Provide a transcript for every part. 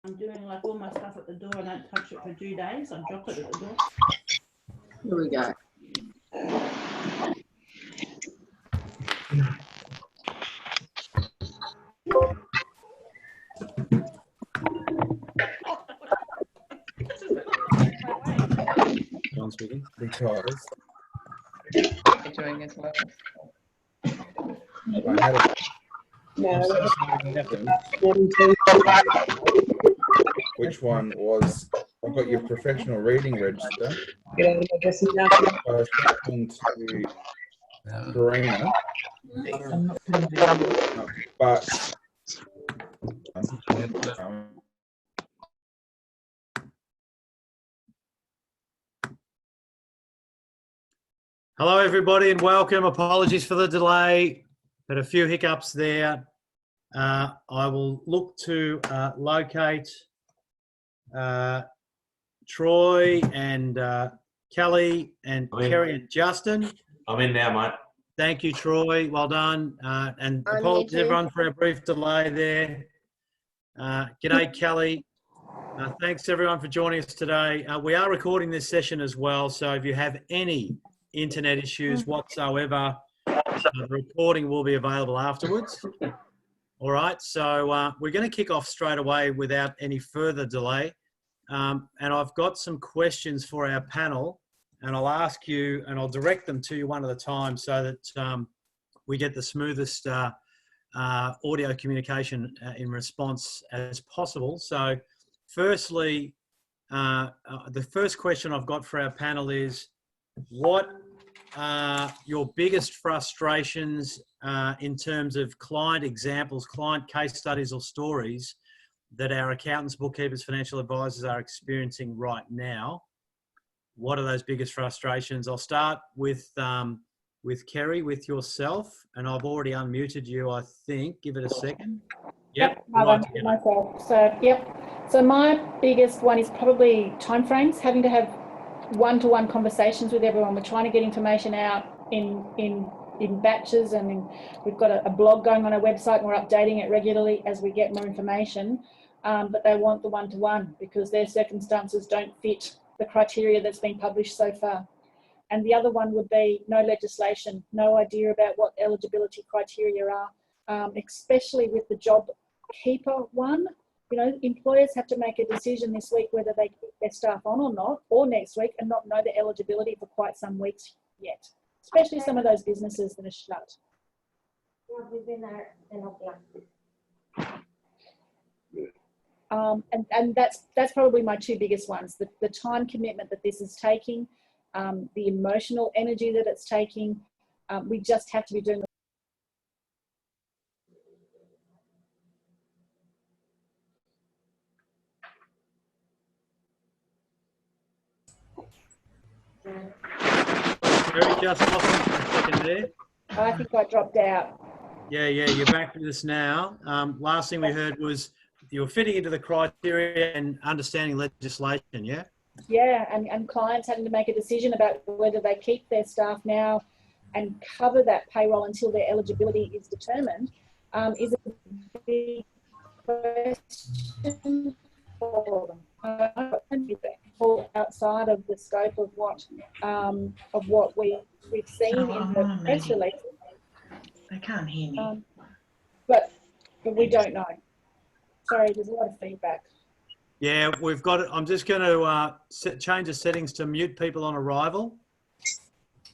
I'm doing like all my stuff at the door. I don't touch it for 2 days. I drop it at the door. Here we go. John speaking. Because You're doing as well. I had a which one was, I've got your professional reading register. I was talking to Karina, but hello, everybody, and welcome. Apologies for the delay. Had a few hiccups there. I will look to locate Troy and Kelly and Kerry and Justin. I'm in now, mate. Thank you, Troy. Well done. And I'm apologies, here too. everyone, for a brief delay there. G'day, Kelly. Thanks, everyone, for joining us today. We are recording this session as well, so if you have any internet issues whatsoever, the recording will be available afterwards. All right, so we're going to kick off straight away without any further delay. And I've got some questions for our panel, and I'll ask you, and I'll direct them to you one at a time so that we get the smoothest audio communication in response as possible. So firstly, the first question I've got for our panel is, what are your biggest frustrations in terms of client examples, client case studies or stories that our accountants, bookkeepers, financial advisors are experiencing right now? What are those biggest frustrations? I'll start with Kerry, with yourself, and I've already unmuted you, I think. Give it a second. Yep. I've unmuted myself. So, yep. So my biggest one is probably timeframes, having to have one-to-one conversations with everyone. We're trying to get information out in batches, and we've got a blog going on our website, and we're updating it regularly as we get more information. But they want the one-to-one because their circumstances don't fit the criteria that's been published so far. And the other one would be no legislation, no idea about what eligibility criteria are, especially with the job keeper one. You know, employers have to make a decision this week whether they keep their staff on or not, or next week, and not know their eligibility for quite some weeks yet, especially some of those businesses that are shut. And that's probably my two biggest ones, the time commitment that this is taking, the emotional energy that it's taking. We just have to be doing Kerry, just off for a second there. I think I dropped out. Yeah, you're back with us now. Last thing we heard was you were fitting into the criteria and understanding legislation, yeah? Yeah, and clients having to make a decision about whether they keep their staff now and cover that payroll until their eligibility is determined is a big question for them. Fall outside of the scope of what we've seen in the press release. They can't hear me. But we don't know. Sorry, there's a lot of feedback. Yeah, we've got it. I'm just going to change the settings to mute people on arrival.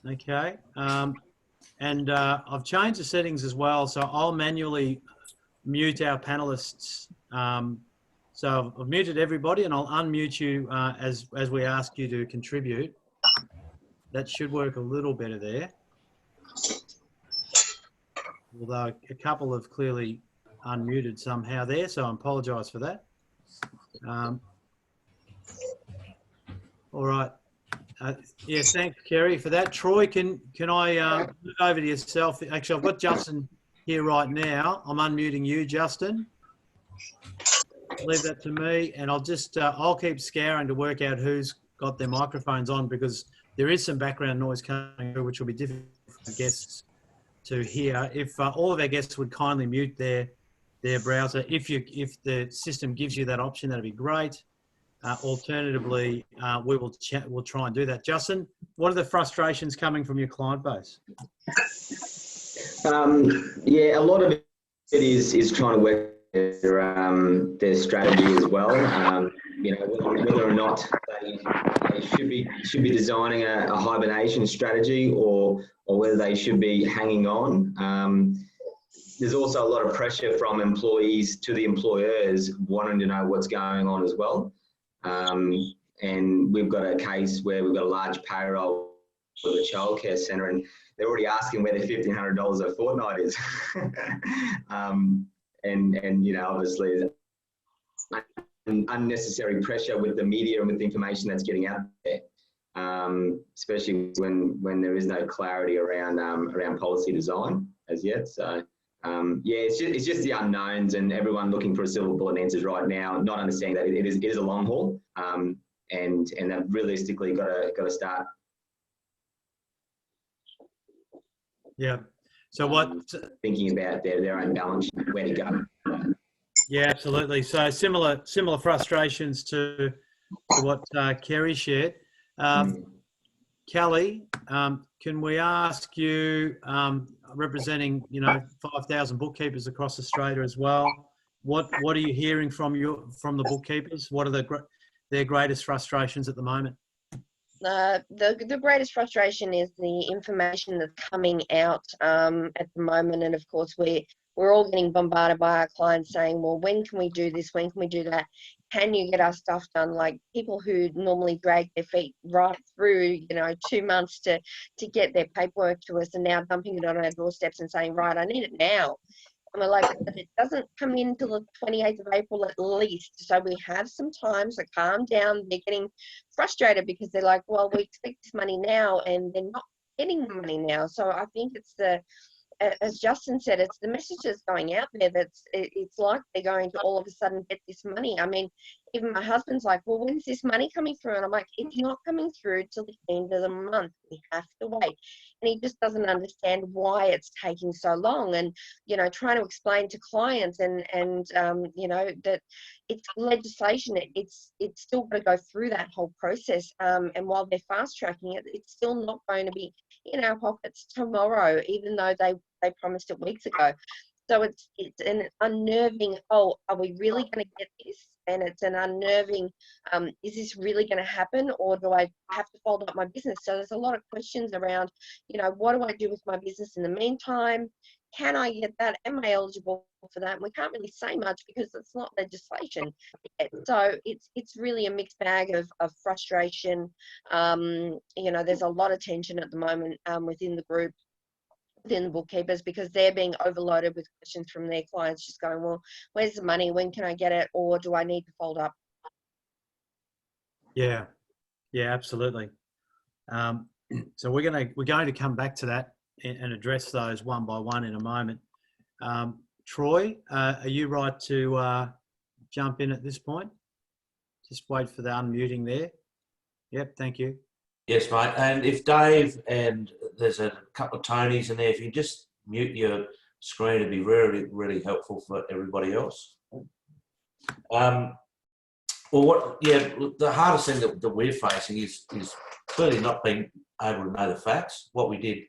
Okay. And I've changed the settings as well, so I'll manually mute our panelists. So I've muted everybody, and I'll unmute you as we ask you to contribute. That should work a little better there. Although a couple have clearly unmuted somehow there, so I apologise for that. All right. Yeah, thanks, Kerry, for that. Troy, can I move over to yourself? Actually, I've got Justin here right now. I'm unmuting you, Justin. Leave that to me, and I'll keep scouring to work out who's got their microphones on, because there is some background noise coming through, which will be difficult for guests to hear. If all of our guests would kindly mute their their browser. If the system gives you that option, that'd be great. Alternatively, we'll try and do that. Justin, what are the frustrations coming from your client base? Yeah, a lot of it is trying to work their strategy as well. You know, whether or not they should be designing a hibernation strategy, or whether they should be hanging on. There's also a lot of pressure from employees to the employers wanting to know what's going on as well. And we've got a case where we've got a large payroll for the childcare centre, and they're already asking where their $1,500 a fortnight is. And you know, obviously, unnecessary pressure with the media and with the information that's getting out there, especially when there is no clarity around policy design as yet. So yeah, it's just the unknowns, and everyone looking for a silver bullet answers right now, not understanding that it is a long haul, and that realistically got to start. Yeah. So what? Thinking about their own balance sheet, where to go. Yeah, absolutely. So similar frustrations to what Kerry shared. Kelly, can we ask you, representing 5,000 bookkeepers across Australia as well, what are you hearing from the bookkeepers? What are their greatest frustrations at the moment? The greatest frustration is the information that's coming out at the moment, and of course we're all getting bombarded by our clients saying, well, when can we do this? When can we do that? Can you get our stuff done? Like, people who normally drag their feet right through 2 months to get their paperwork to us, and now dumping it on our doorsteps and saying, right, I need it now. And we're like, but it doesn't come in until the 28th of April at least. So we have some time, so calm down. They're getting frustrated because they're like, well, we expect this money now, and they're not getting the money now. So I think it's as Justin said, it's the messages going out there it's like they're going to all of a sudden get this money. I mean, even my husband's like, well, when's this money coming through? And I'm like, it's not coming through till the end of the month. We have to wait. And he just doesn't understand why it's taking so long. And, trying to explain to clients and that it's legislation. It's still got to go through that whole process. And while they're fast tracking it, it's still not going to be in our pockets tomorrow, even though they promised it weeks ago. So it's an unnerving, oh, are we really going to get this? And it's an unnerving, is this really going to happen, or do I have to fold up my business? So there's a lot of questions around, what do I do with my business in the meantime? Can I get that? Am I eligible for that? And we can't really say much because it's not legislation yet. So it's really a mixed bag of frustration. There's a lot of tension at the moment within the group, within the bookkeepers, because they're being overloaded with questions from their clients, just going, well, where's the money? When can I get it? Or do I need to fold up? Yeah, absolutely. So we're going to come back to that and address those one by one in a moment. Troy, are you right to jump in at this point? Just wait for the unmuting there. Yep, thank you. Yes, mate. And if Dave, and there's a couple of Tonys in there, if you just mute your screen, it'd be really, really helpful for everybody else. The hardest thing that we're facing is clearly not being able to know the facts. What we did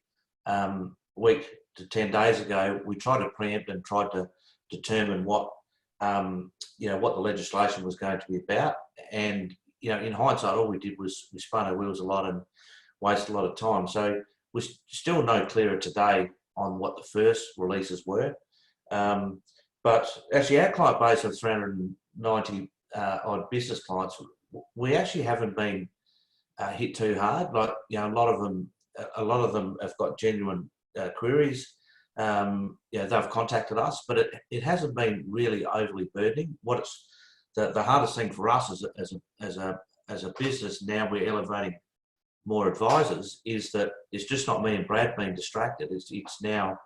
a week to 10 days ago, we tried to preempt and tried to determine what the legislation was going to be about. And in hindsight, all we did was we spun our wheels a lot and wasted a lot of time. So we're still no clearer today on what the first releases were. But actually, our client base of 390 odd business clients, we actually haven't been hit too hard. Like, a lot of them have got genuine queries. They've contacted us, but it hasn't been really overly burdening. The hardest thing for us as a business, now we're elevating more advisors, is that it's just not me and Brad being distracted. It's now,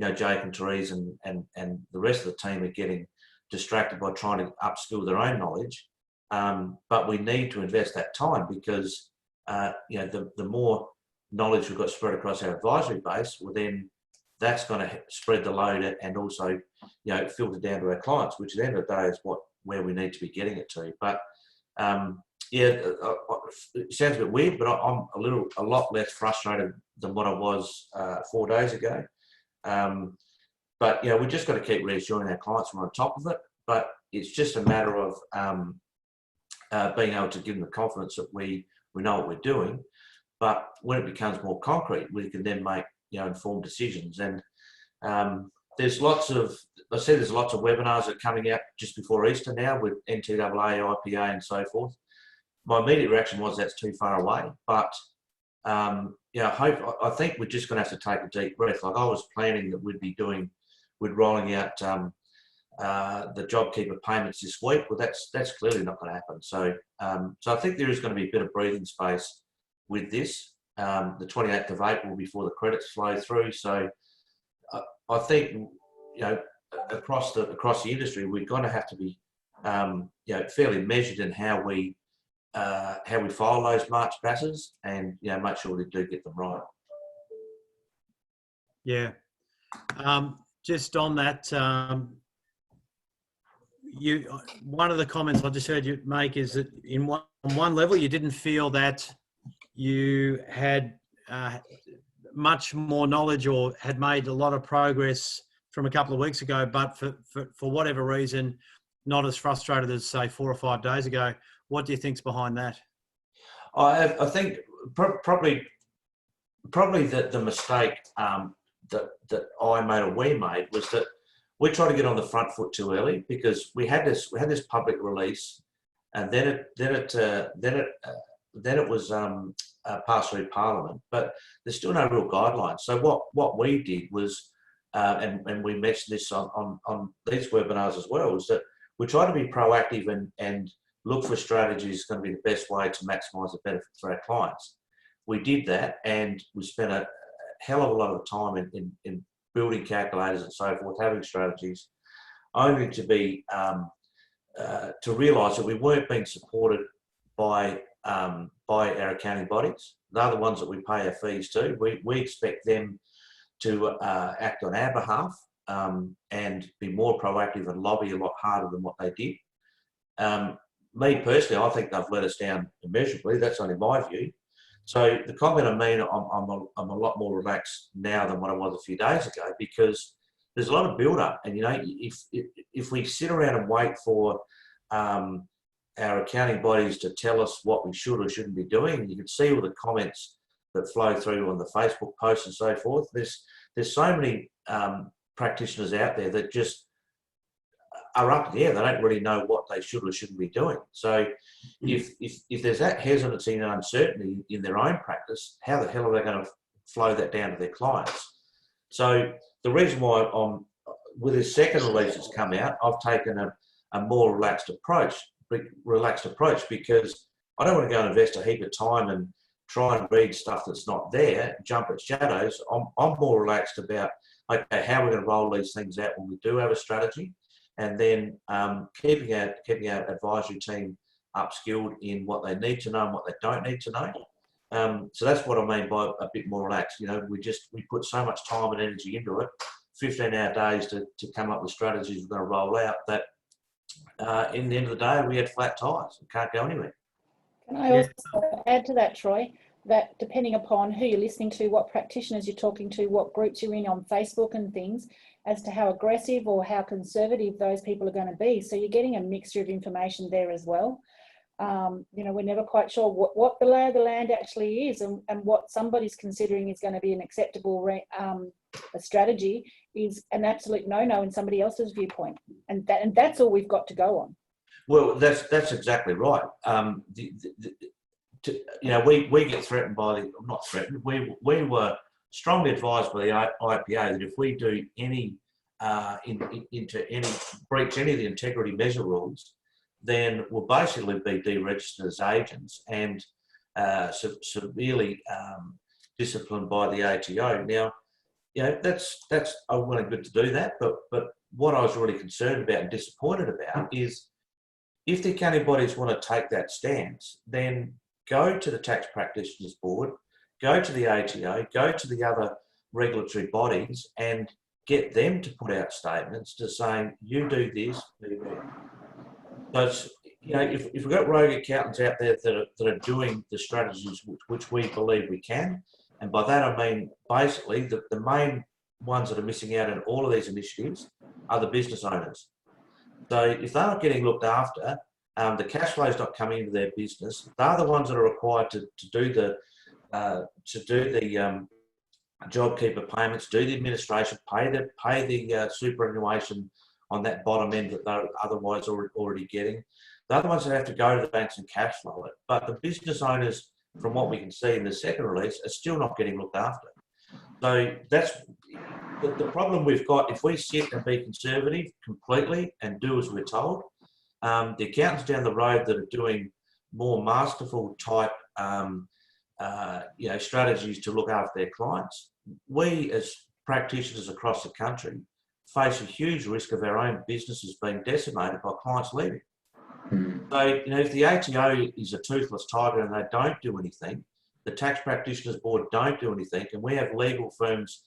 Jake and Therese and the rest of the team are getting distracted by trying to upskill their own knowledge. But we need to invest that time because, the more knowledge we've got spread across our advisory base, well then that's going to spread the load and also, filter down to our clients, which at the end of the day is where we need to be getting it to. But it sounds a bit weird, but I'm a lot less frustrated than what I was 4 days ago. But we just got to keep reassuring our clients we're on top of it. But it's just a matter of being able to give them the confidence that we know what we're doing. But when it becomes more concrete, we can then make informed decisions. And there's lots of webinars that are coming out just before Easter now with NTAA, IPA, and so forth. My immediate reaction was that's too far away. But I think we're just going to have to take a deep breath. Like I was planning that we're rolling out the JobKeeper payments this week. Well, that's clearly not going to happen. So I think there is going to be a bit of breathing space with this. The 28th of April before the credits flow through. So I think across the industry we're going to have to be fairly measured in how we file those March passes and make sure we do get them right. Yeah. Just on that, one of the comments I just heard you make is that on one level you didn't feel that you had much more knowledge or had made a lot of progress from a couple of weeks ago, but for whatever reason, not as frustrated as say 4 or 5 days ago. What do you think's behind that? I think probably the mistake that I made or we made was that we tried to get on the front foot too early because we had this public release, and then it was passed through Parliament, but there's still no real guidelines. So what we did was, and we mentioned this on these webinars as well, is that we try to be proactive and look for strategies going to be the best way to maximise the benefit for our clients. We did that, and we spent a hell of a lot of time in building calculators and so forth, having strategies, only to be to realise that we weren't being supported by our accounting bodies. They're the ones that we pay our fees to. We expect them to act on our behalf and be more proactive and lobby a lot harder than what they did. Me personally, I think they've let us down immeasurably. That's only my view. So the comment I mean, I'm a lot more relaxed now than what I was a few days ago because there's a lot of build-up, and if we sit around and wait for our accounting bodies to tell us what we should or shouldn't be doing, you can see all the comments that flow through on the Facebook posts and so forth. There's so many practitioners out there that just are up in the air. They don't really know what they should or shouldn't be doing. So if there's that hesitancy and uncertainty in their own practice, how the hell are they going to flow that down to their clients? So the reason why with this second release that's come out, I've taken a more relaxed approach because I don't want to go and invest a heap of time and try and read stuff that's not there, jump at shadows. I'm more relaxed about, okay, how we're going to roll these things out when we do have a strategy, and then keeping our advisory team upskilled in what they need to know and what they don't need to know. So that's what I mean by a bit more relaxed. We put so much time and energy into it, 15-hour days to come up with strategies we're going to roll out, that in the end of the day, we had flat tires. We can't go anywhere. Can I also add to that, Troy, that depending upon who you're listening to, what practitioners you're talking to, what groups you're in on Facebook and things, as to how aggressive or how conservative those people are going to be. So you're getting a mixture of information there as well. We're never quite sure what the lay of the land actually is, and what somebody's considering is going to be an acceptable a strategy is an absolute no-no in somebody else's viewpoint. And that's all we've got to go on. Well, that's exactly right. We get threatened by not threatened. We were strongly advised by the IPA that if we do breach any of the integrity measure rules, then we'll basically be deregistered as agents and severely disciplined by the ATO. Now, that's well and good to do that, but what I was really concerned about and disappointed about is if the accounting bodies want to take that stance, then go to the Tax Practitioners Board, go to the ATO, go to the other regulatory bodies and get them to put out statements to saying, you do this, do that. So it's, you know, if we've got rogue accountants out there that are doing the strategies which we believe we can, and by that I mean basically the main ones that are missing out in all of these initiatives are the business owners. So if they're not getting looked after, the cash flow is not coming into their business. They're the ones that are required to do the JobKeeper payments, do the administration, pay the superannuation on that bottom end that they're otherwise already getting. They're the ones that have to go to the banks and cash flow it. But the business owners, from what we can see in the second release, are still not getting looked after. So that's the problem we've got. If we sit and be conservative completely and do as we're told, the accountants down the road that are doing more masterful type strategies to look after their clients, we as practitioners across the country face a huge risk of our own businesses being decimated by clients leaving. So, you know, if the ATO is a toothless tiger and they don't do anything, the Tax Practitioners Board don't do anything, and we have legal firms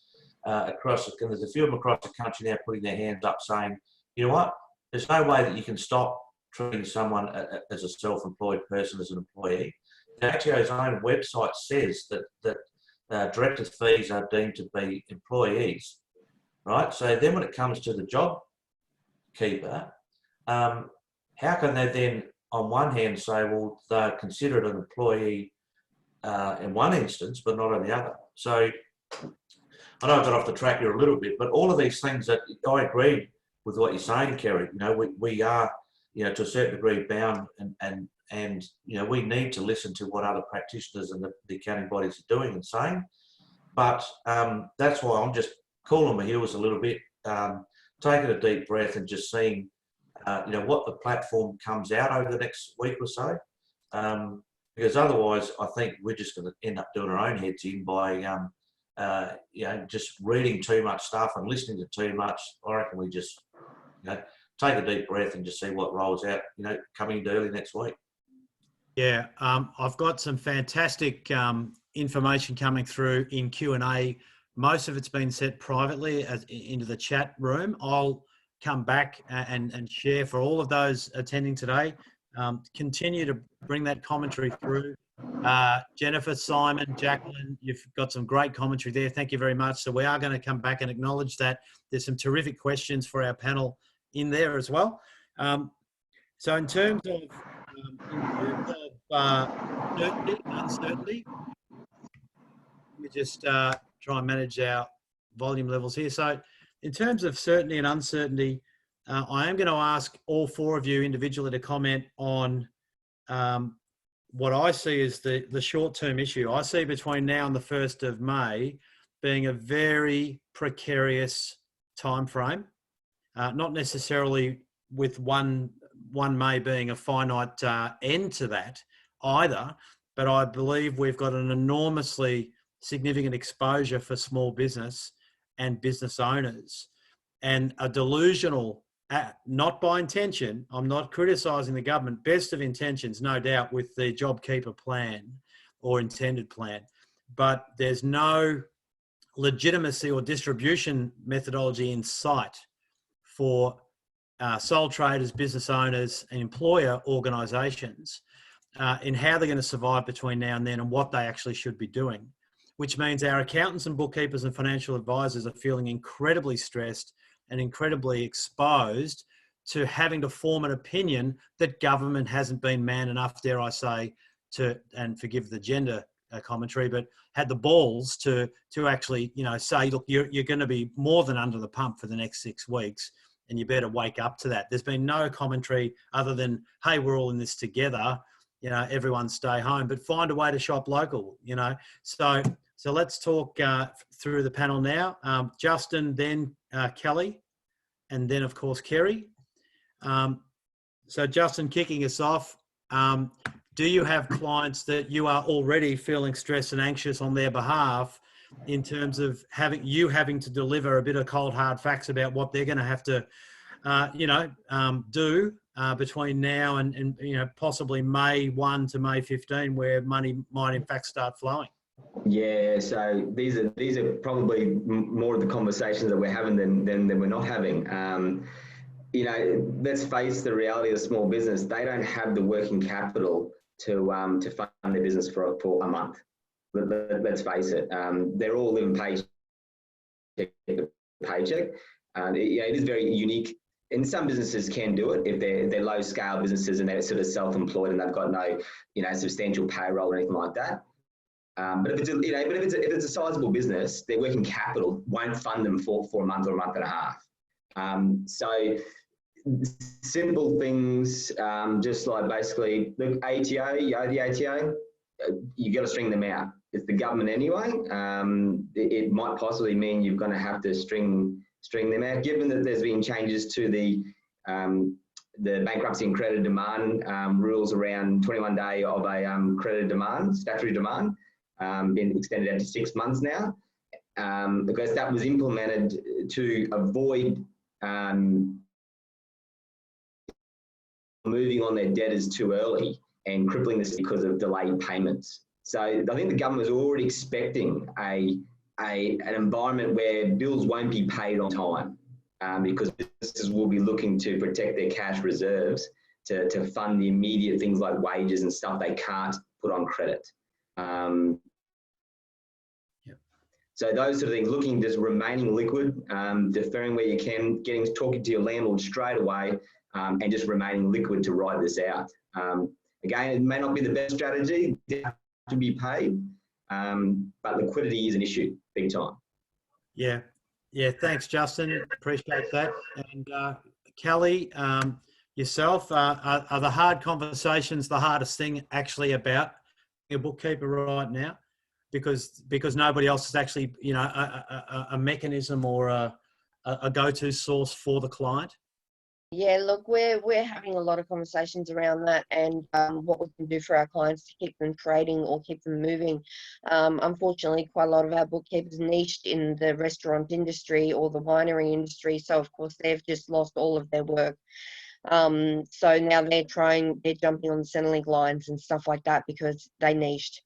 there's a few of them across the country now putting their hands up saying, you know what, there's no way that you can stop treating someone as a self-employed person as an employee. The ATO's own website says that directors' fees are deemed to be employees, right? So then when it comes to the JobKeeper, how can they then, on one hand, say, well, they're considered an employee in one instance, but not in the other? So I know I got off the track here a little bit, but all of these things that I agree with what you're saying, Kerry. You know, we are, you know, to a certain degree bound and you know, we need to listen to what other practitioners and the accounting bodies are doing and saying. But that's why I'm just cooling my heels a little bit, taking a deep breath and just seeing, you know, what the platform comes out over the next week or so. Because otherwise, I think we're just going to end up doing our own heads in by, you know, just reading too much stuff and listening to too much. I reckon we just, you know, take a deep breath and just see what rolls out, you know, coming into early next week. Yeah, I've got some fantastic information coming through in Q&A. Most of it's been sent privately into the chat room. I'll come back and share for all of those attending today. Continue to bring that commentary through. Jennifer, Simon, Jacqueline, you've got some great commentary there. Thank you very much. So we are going to come back and acknowledge that. There's some terrific questions for our panel in there as well. So in terms of certainty, uncertainty, let me just try and manage our volume levels here. So in terms of certainty and uncertainty, I am going to ask all four of you individually to comment on what I see as the short-term issue. I see between now and the 1st of May being a very precarious time frame, not necessarily with one May being a finite end to that either, but I believe we've got an enormously significant exposure for small business and business owners, and a delusional, not by intention, I'm not criticising the government, best of intentions, no doubt, with the JobKeeper plan or intended plan, but there's no legitimacy or distribution methodology in sight for sole traders, business owners and employer organisations in how they're going to survive between now and then and what they actually should be doing, which means our accountants and bookkeepers and financial advisors are feeling incredibly stressed and incredibly exposed to having to form an opinion that government hasn't been man enough, dare I say, to, and forgive the gender commentary, but had the balls to actually, you know, say, look, you're going to be more than under the pump for the next 6 weeks, and you better wake up to that. There's been no commentary other than, hey, we're all in this together, you know, everyone stay home, but find a way to shop local, you know. So let's talk through the panel now. Justin, then Kelly, and then, of course, Kerry. So Justin, kicking us off, do you have clients that you are already feeling stressed and anxious on their behalf in terms of having to deliver a bit of cold, hard facts about what they're going to have to, do between now and, you know, possibly May 1 to May 15, where money might in fact start flowing? Yeah, so these are probably more of the conversations that we're having than we're not having. You know, let's face the reality of small business. They don't have the working capital to fund their business for a month. Let's face it. They're all living paycheck to paycheck. It is very unique. And some businesses can do it if they're low scale businesses and they're sort of self-employed and they've got no, substantial payroll or anything like that. But if it's a sizable business, their working capital won't fund them for a month or a month and a half. So simple things, just like basically the ATO, the ATO, you got to string them out. It's the government anyway. It might possibly mean you're going to have to string them out, given that there's been changes to the bankruptcy and credit demand rules around 21 day of a credit demand, statutory demand. Been extended out to 6 months now, because that was implemented to avoid moving on their debtors too early and crippling this because of delayed payments. So I think the government was already expecting an environment where bills won't be paid on time, because businesses will be looking to protect their cash reserves to fund the immediate things like wages and stuff they can't put on credit. So those sort of things, looking, just remaining liquid, deferring where you can, talking to your landlord straight away, and just remaining liquid to ride this out. Again, it may not be the best strategy to be paid, but liquidity is an issue, big time. Yeah. Thanks, Justin. Appreciate that. And Kelly, yourself, are the hard conversations the hardest thing actually about a bookkeeper right now? Because nobody else is actually, a mechanism or a go-to source for the client? Yeah, look, we're having a lot of conversations around that, and what we can do for our clients to keep them trading or keep them moving. Unfortunately, quite a lot of our bookkeepers niched in the restaurant industry or the winery industry, so of course they've just lost all of their work. So now they're jumping on the Centrelink lines and stuff like that because they niched.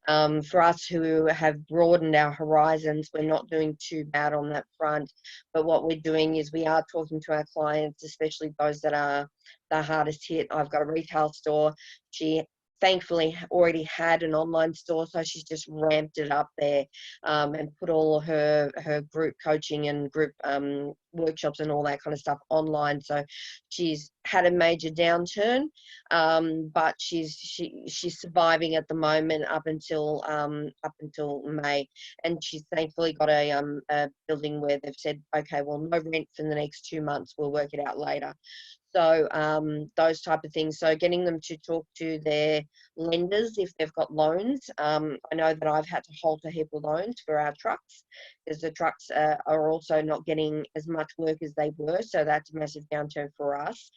For us who have broadened our horizons, we're not doing too bad on that front. But what we're doing is we are talking to our clients, especially those that are the hardest hit. I've got a retail store. She thankfully already had an online store, so she's just ramped it up there, and put all her group coaching and group workshops and all that kind of stuff online. So she's had a major downturn, but she's surviving at the moment up until May, and she's thankfully got a building where they've said, okay, well, no rent for the next 2 months, we'll work it out later. So those type of things. So getting them to talk to their lenders if they've got loans. I know that I've had to halt a heap of loans for our trucks because the trucks are also not getting as much work as they were. So that's a massive downturn for us.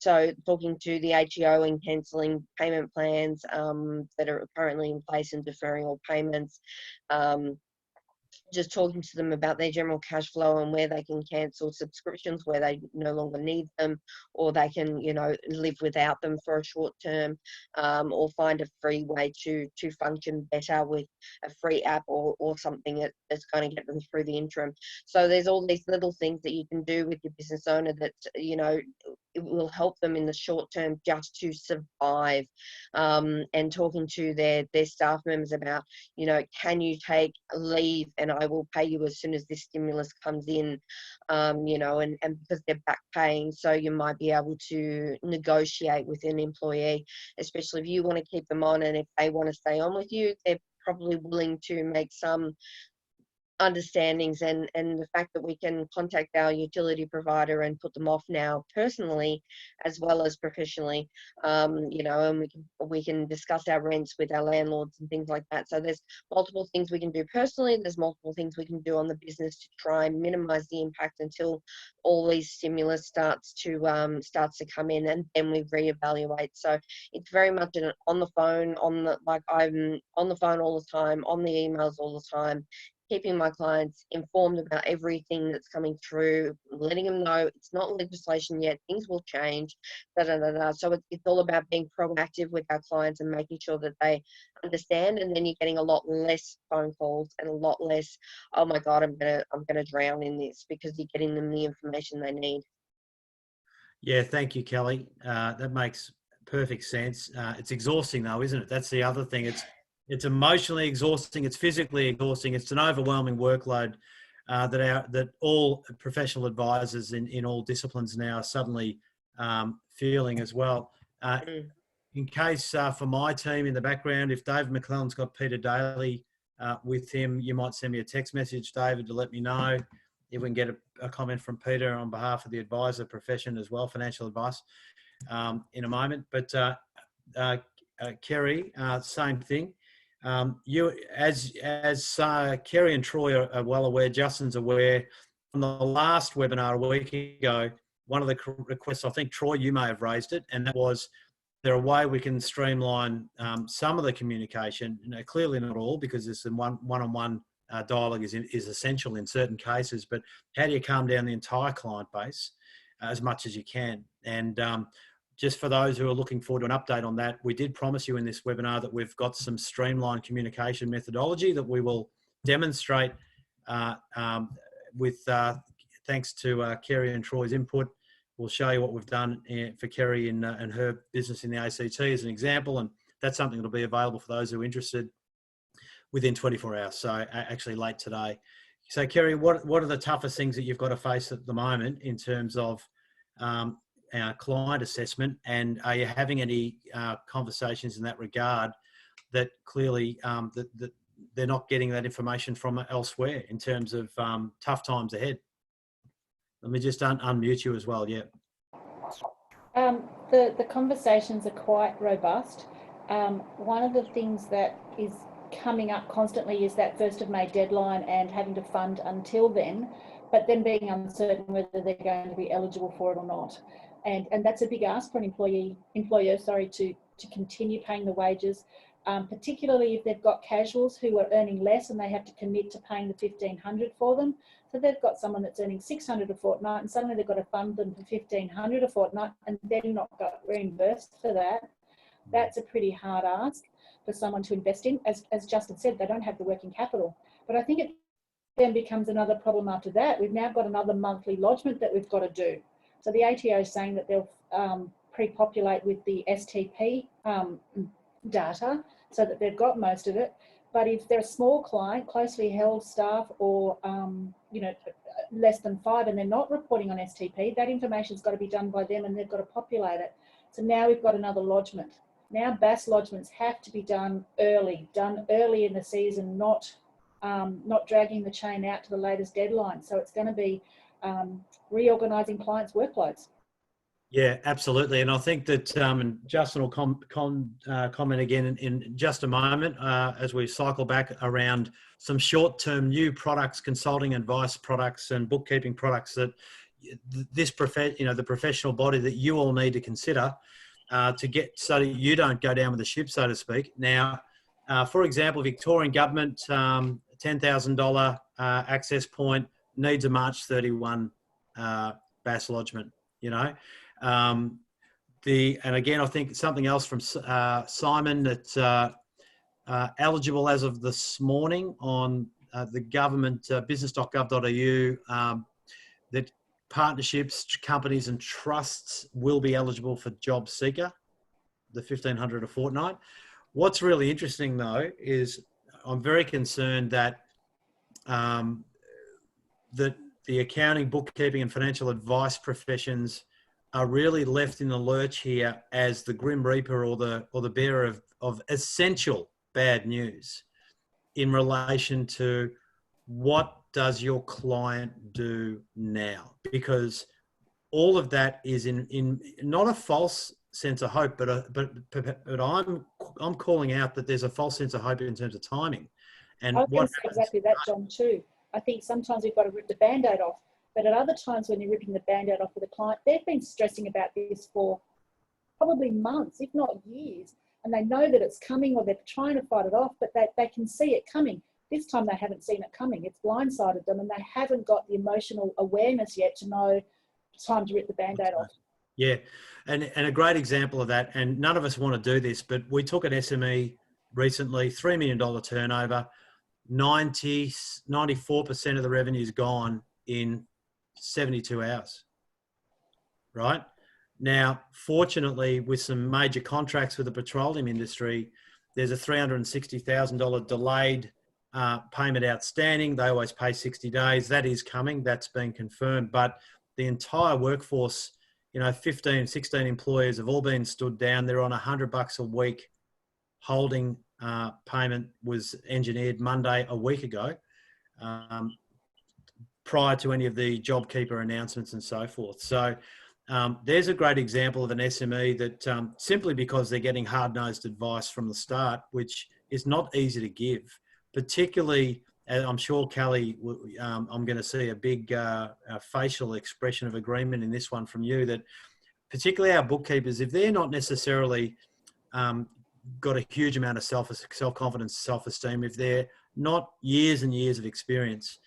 So talking to the ATO and cancelling payment plans that are currently in place and deferring all payments. Just talking to them about their general cash flow and where they can cancel subscriptions where they no longer need them, or they can, live without them for a short term, or find a free way to function better with a free app or something that's going to get them through the interim. So there's all these little things that you can do with your business owner that, it will help them in the short term just to survive, and talking to their staff members about, can you take leave and I will pay you as soon as this stimulus comes in, and because they're back paying, so you might be able to negotiate with an employee, especially if you want to keep them on, and if they want to stay on with you, they're probably willing to make some understandings, and the fact that we can contact our utility provider and put them off now personally as well as professionally, and we can discuss our rents with our landlords and things like that. So there's multiple things we can do personally, there's multiple things we can do on the business to try and minimize the impact until all these stimulus starts to come in, and then we reevaluate. So it's very much on the phone, I'm on the phone all the time, on the emails all the time. keeping my clients informed about everything that's coming through, letting them know it's not legislation yet, things will change, da, da, da, da. So it's all about being proactive with our clients and making sure that they understand, and then you're getting a lot less phone calls and a lot less, oh my God, I'm gonna drown in this, because you're getting them the information they need. Yeah, thank you, Kelly. That makes perfect sense. It's exhausting though, isn't it? That's the other thing. It's emotionally exhausting. It's physically exhausting. It's an overwhelming workload that all professional advisors in all disciplines now are suddenly feeling as well. In case for my team in the background, if David McClellan's got Peter Daly with him, you might send me a text message, David, to let me know if we can get a comment from Peter on behalf of the advisor profession as well, financial advice, in a moment. But Kerry, same thing. You, as Kerry and Troy are well aware, Justin's aware, on the last webinar a week ago, one of the requests, I think, Troy, you may have raised it, and that was, there a way we can streamline some of the communication? Clearly not all, because there's some one-on-one dialogue is essential in certain cases, but how do you calm down the entire client base as much as you can? And just for those who are looking forward to an update on that, we did promise you in this webinar that we've got some streamlined communication methodology that we will demonstrate with thanks to Kerry and Troy's input. We'll show you what we've done for Kerry and her business in the ACT as an example, and that's something that'll be available for those who are interested within 24 hours, so actually late today. So Kerry, what are the toughest things that you've got to face at the moment in terms of our client assessment, and are you having any conversations in that regard that clearly that they're not getting that information from elsewhere in terms of tough times ahead? Let me just unmute you as well. Yeah. The conversations are quite robust. One of the things that is coming up constantly is that 1st of May deadline and having to fund until then, but then being uncertain whether they're going to be eligible for it or not. And that's a big ask for an employer to continue paying the wages, particularly if they've got casuals who are earning less and they have to commit to paying the $1,500 for them. So they've got someone that's earning $600 a fortnight, and suddenly they've got to fund them for $1,500 a fortnight, and they're not got reimbursed for that. That's a pretty hard ask for someone to invest in. As Justin said, they don't have the working capital. But I think it then becomes another problem after that. We've now got another monthly lodgement that we've got to do. So the ATO is saying that they'll pre-populate with the STP data so that they've got most of it. But if they're a small client, closely held staff, or less than 5, and they're not reporting on STP, that information's got to be done by them, and they've got to populate it. So now we've got another lodgement. Now BAS lodgements have to be done early in the season, not dragging the chain out to the latest deadline. So it's going to be reorganising clients' workloads. Yeah, absolutely. And I think that, and Justin will comment again in just a moment as we cycle back around some short-term new products, consulting advice products and bookkeeping products that this the professional body that you all need to consider to get, so that you don't go down with the ship, so to speak. Now, for example, Victorian government, $10,000 access point, needs a March 31 BAS lodgement, and again, I think something else from Simon that's eligible as of this morning on the government business.gov.au, that partnerships, companies and trusts will be eligible for job seeker, the $1,500 a fortnight. What's really interesting though is I'm very concerned that that the accounting, bookkeeping and financial advice professions are really left in the lurch here as the grim reaper or the bearer of essential bad news in relation to what does your client do now? Because all of that is in not a false sense of hope, but I'm calling out that there's a false sense of hope in terms of timing. And I was going to say exactly that, John, too. I think sometimes we've got to rip the Band-Aid off, but at other times when you're ripping the Band-Aid off with a client, they've been stressing about this for probably months, if not years, and they know that it's coming, or they're trying to fight it off, but they can see it coming. This time they haven't seen it coming. It's blindsided them, and they haven't got the emotional awareness yet to know it's time to rip the Band-Aid off. Yeah, and a great example of that, and none of us want to do this, but we took an SME recently, $3 million turnover, 94% of the revenue is gone in 72 hours, right? Now, fortunately, with some major contracts with the petroleum industry, there's a $360,000 delayed payment outstanding. They always pay 60 days. That is coming. That's been confirmed. But the entire workforce, 15, 16 employers have all been stood down. They're on $100 a week holding payment was engineered Monday a week ago, prior to any of the JobKeeper announcements and so forth. So there's a great example of an SME that simply because they're getting hard-nosed advice from the start, which is not easy to give, particularly, I'm sure, Kelly, I'm going to see a big facial expression of agreement in this one from you, that particularly our bookkeepers, if they're not necessarily got a huge amount of self-confidence, self-esteem, if they're not years and years of experience,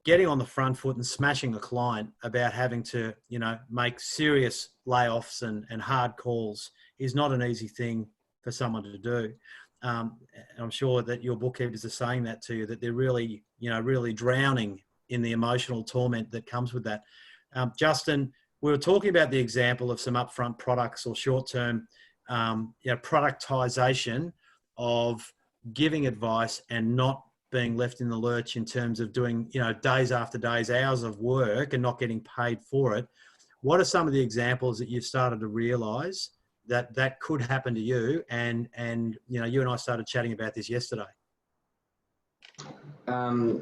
getting on the front foot and smashing a client about having to, make serious layoffs and hard calls is not an easy thing for someone to do. I'm sure that your bookkeepers are saying that to you, that they're really, really drowning in the emotional torment that comes with that. Justin, we were talking about the example of some upfront products or short-term productization of giving advice and not being left in the lurch in terms of doing, days after days, hours of work and not getting paid for it. What are some of the examples that you've started to realise that could happen to you? And you and I started chatting about this yesterday.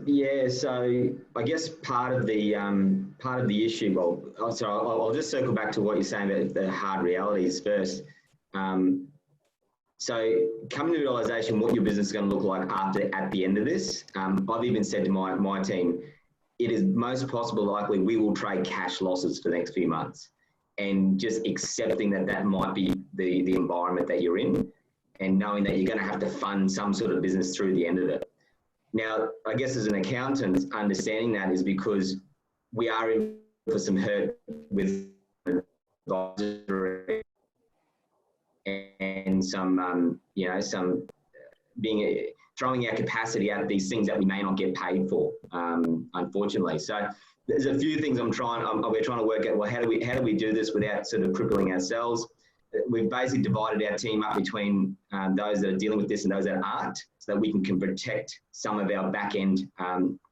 Yeah, so I guess part of the issue. Well, I'll just circle back to what you're saying about the hard realities first. So coming to realisation what your business is going to look like at the end of this. I've even said to my team, it is most possible likely we will trade cash losses for the next few months, and just accepting that might be the environment that you're in, and knowing that you're going to have to fund some sort of business through the end of it. Now, I guess as an accountant, understanding that is because we are in for some hurt with advisory and some throwing our capacity at these things that we may not get paid for, unfortunately. So there's a few things we're trying to work out. Well, how do we do this without sort of crippling ourselves? We've basically divided our team up between those that are dealing with this and those that aren't, so that we can protect some of our back end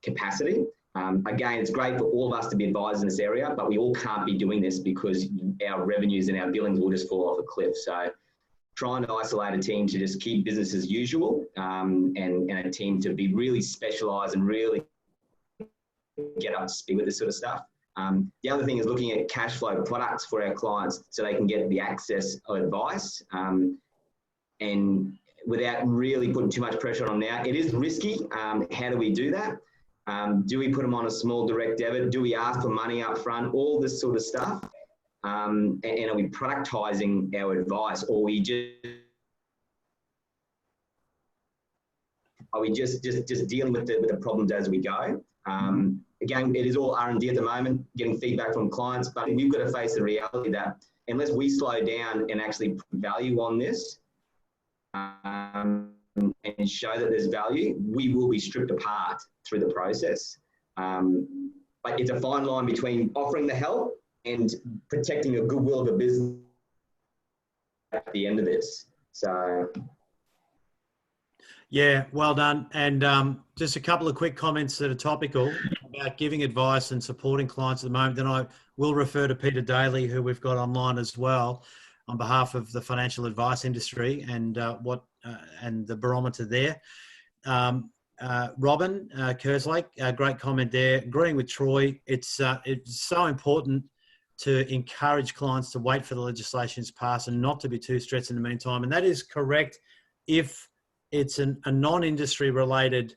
capacity. Again, it's great for all of us to be advised in this area, but we all can't be doing this because our revenues and our billings will just fall off a cliff. So trying to isolate a team to just keep business as usual, and a team to be really specialised and really get up to speed with this sort of stuff. The other thing is looking at cash flow products for our clients so they can get the access of advice, and without really putting too much pressure on them now. It is risky. How do we do that? Do we put them on a small direct debit? Do we ask for money up front? All this sort of stuff. And are we productizing our advice, or are we just dealing with the problems as we go? Again, it is all R&D at the moment, getting feedback from clients, but we've got to face the reality that unless we slow down and actually put value on this, and show that there's value, we will be stripped apart through the process. But it's a fine line between offering the help and protecting the goodwill of a business at the end of this. So, yeah, well done. And just a couple of quick comments that are topical about giving advice and supporting clients at the moment. Then I will refer to Peter Daly, who we've got online as well, on behalf of the financial advice industry and and the barometer there. Robin Kerslake, great comment there. Agreeing with Troy, it's so important to encourage clients to wait for the legislation to pass and not to be too stressed in the meantime. And that is correct if it's a non-industry related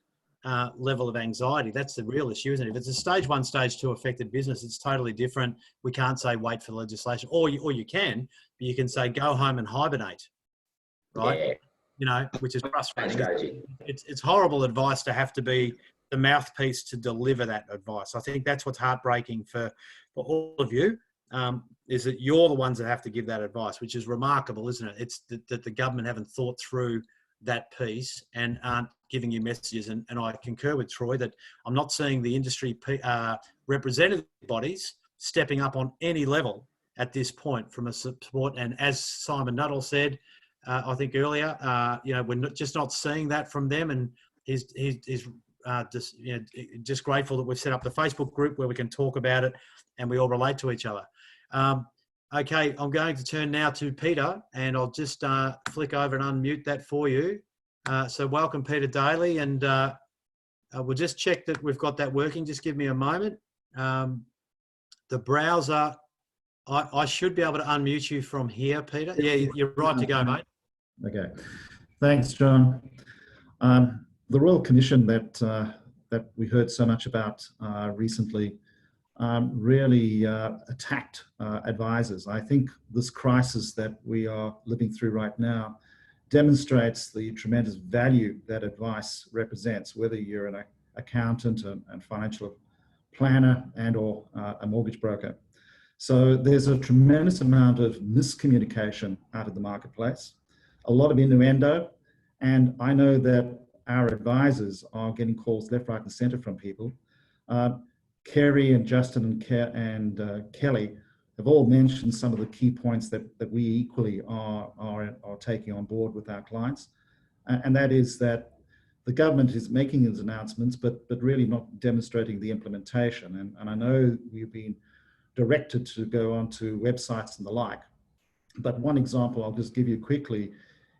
level of anxiety. That's the real issue, isn't it? If it's a stage 1, stage 2 affected business, it's totally different. We can't say wait for the legislation, or you can, but you can say go home and hibernate, right? you know, which is frustrating. strategy. It's horrible advice to have to be the mouthpiece to deliver that advice. I think that's what's heartbreaking for all of you, is that you're the ones that have to give that advice, which is remarkable, isn't it? It's that the government haven't thought through that piece and aren't giving you messages. And I concur with Troy that I'm not seeing the industry representative bodies stepping up on any level at this point from a support. And as Simon Nuttall said, I think earlier, you know, we're just not seeing that from them. And he's just grateful that we've set up the Facebook group where we can talk about it and we all relate to each other. Okay, I'm going to turn now to Peter, and I'll just flick over and unmute that for you. So welcome, Peter Daly, and we'll just check that we've got that working. Just give me a moment. The browser, I should be able to unmute you from here, Peter. Yeah, you're right to go, mate. Okay, thanks, John. The Royal Commission that we heard so much about recently really attacked advisors. I think this crisis that we are living through right now demonstrates the tremendous value that advice represents, whether you're an accountant and financial planner and or a mortgage broker. So there's a tremendous amount of miscommunication out of the marketplace, a lot of innuendo, and I know that our advisors are getting calls left, right, and centre from people. Kerry and Justin and Kelly have all mentioned some of the key points that we equally are taking on board with our clients, and that is that the government is making these announcements, but really not demonstrating the implementation. And I know we've been directed to go onto websites and the like, but one example I'll just give you quickly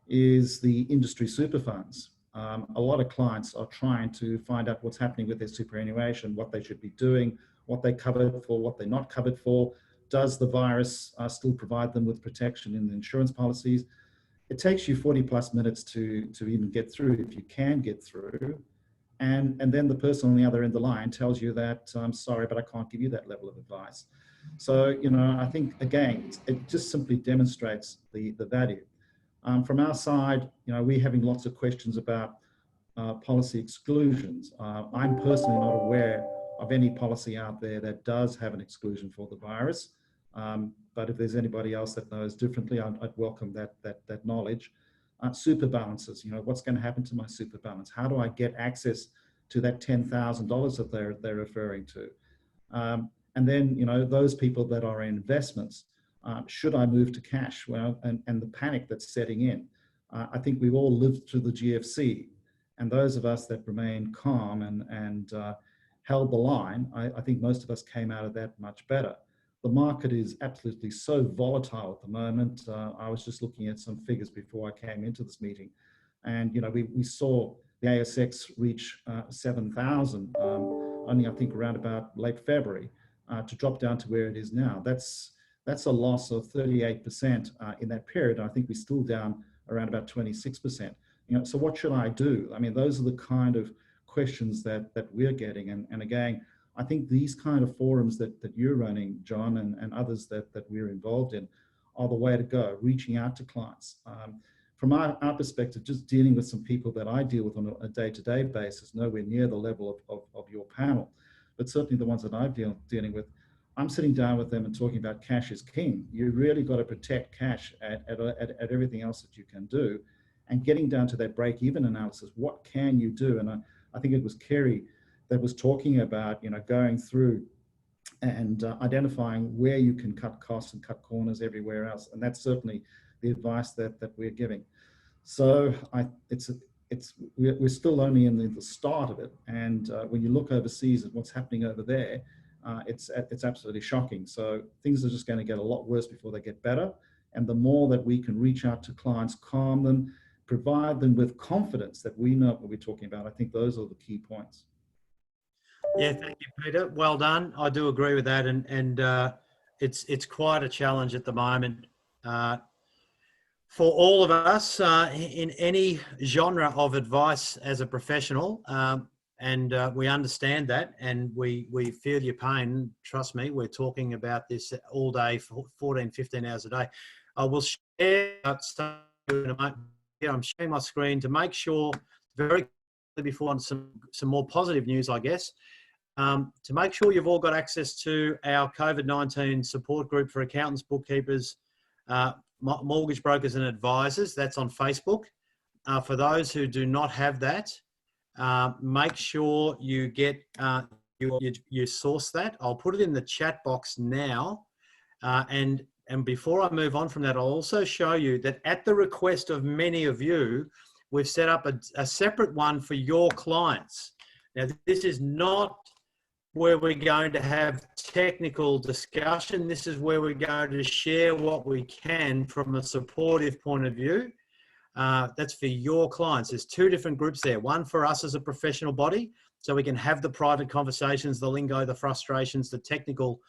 is the industry super funds. A lot of clients are trying to find out what's happening with their superannuation, what they should be doing, what they're covered for, what they're not covered for. Does the virus still provide them with protection in the insurance policies? It takes you 40 plus minutes to even get through, if you can get through. And then the person on the other end of the line tells you that, I'm sorry, but I can't give you that level of advice. So, you know, I think, again, it just simply demonstrates the value. From our side, you know, we're having lots of questions about policy exclusions. I'm personally not aware of any policy out there that does have an exclusion for the virus. But if there's anybody else that knows differently, I'd welcome that knowledge. Super balances, you know, what's going to happen to my super balance? How do I get access to that $10,000 that they're referring to? And then, you know, those people that are in investments, should I move to cash? Well, and the panic that's setting in. I think we've all lived through the GFC, and those of us that remain calm and held the line, I think most of us came out of that much better. The market is absolutely so volatile at the moment. I was just looking at some figures before I came into this meeting, and you know, we saw the ASX reach 7,000 only I think around about late February to drop down to where it is now. That's a loss of 38% in that period. I think we're still down around about 26%. You know, so what should I do? I mean, those are the kind of questions that we're getting. And again, I think these kind of forums that you're running, John, and others that we're involved in are the way to go, reaching out to clients. From our perspective, just dealing with some people that I deal with on a day-to-day basis, nowhere near the level of your panel, but certainly the ones that I'm dealing with, I'm sitting down with them and talking about cash is king. You really got to protect cash at everything else that you can do, and getting down to that break-even analysis. What can you do? And I think it was Kerry that was talking about, you know, going through and identifying where you can cut costs and cut corners everywhere else. And that's certainly the advice that we're giving. So we're still only in the start of it. And when you look overseas at what's happening over there, it's absolutely shocking. So things are just going to get a lot worse before they get better. And the more that we can reach out to clients, calm them, provide them with confidence that we know what we're talking about, I think those are the key points. Yeah, thank you, Peter. Well done. I do agree with that, and it's quite a challenge at the moment for all of us in any genre of advice as a professional. And we understand that, and we feel your pain. Trust me, we're talking about this all day, for 14, 15 hours a day. I will share some in a moment here, I'm sharing my screen to make sure, very before on some more positive news, I guess, to make sure you've all got access to our COVID-19 support group for accountants, bookkeepers, mortgage brokers and advisors. That's on Facebook. For those who do not have that, make sure you get you source that. I'll put it in the chat box now. And before I move on from that, I'll also show you that at the request of many of you, we've set up a separate one for your clients. Now, this is not where we're going to have technical discussion. This is where we're going to share what we can from a supportive point of view. That's for your clients. There's two different groups there. One for us as a professional body, so we can have the private conversations, the lingo, the frustrations, the technical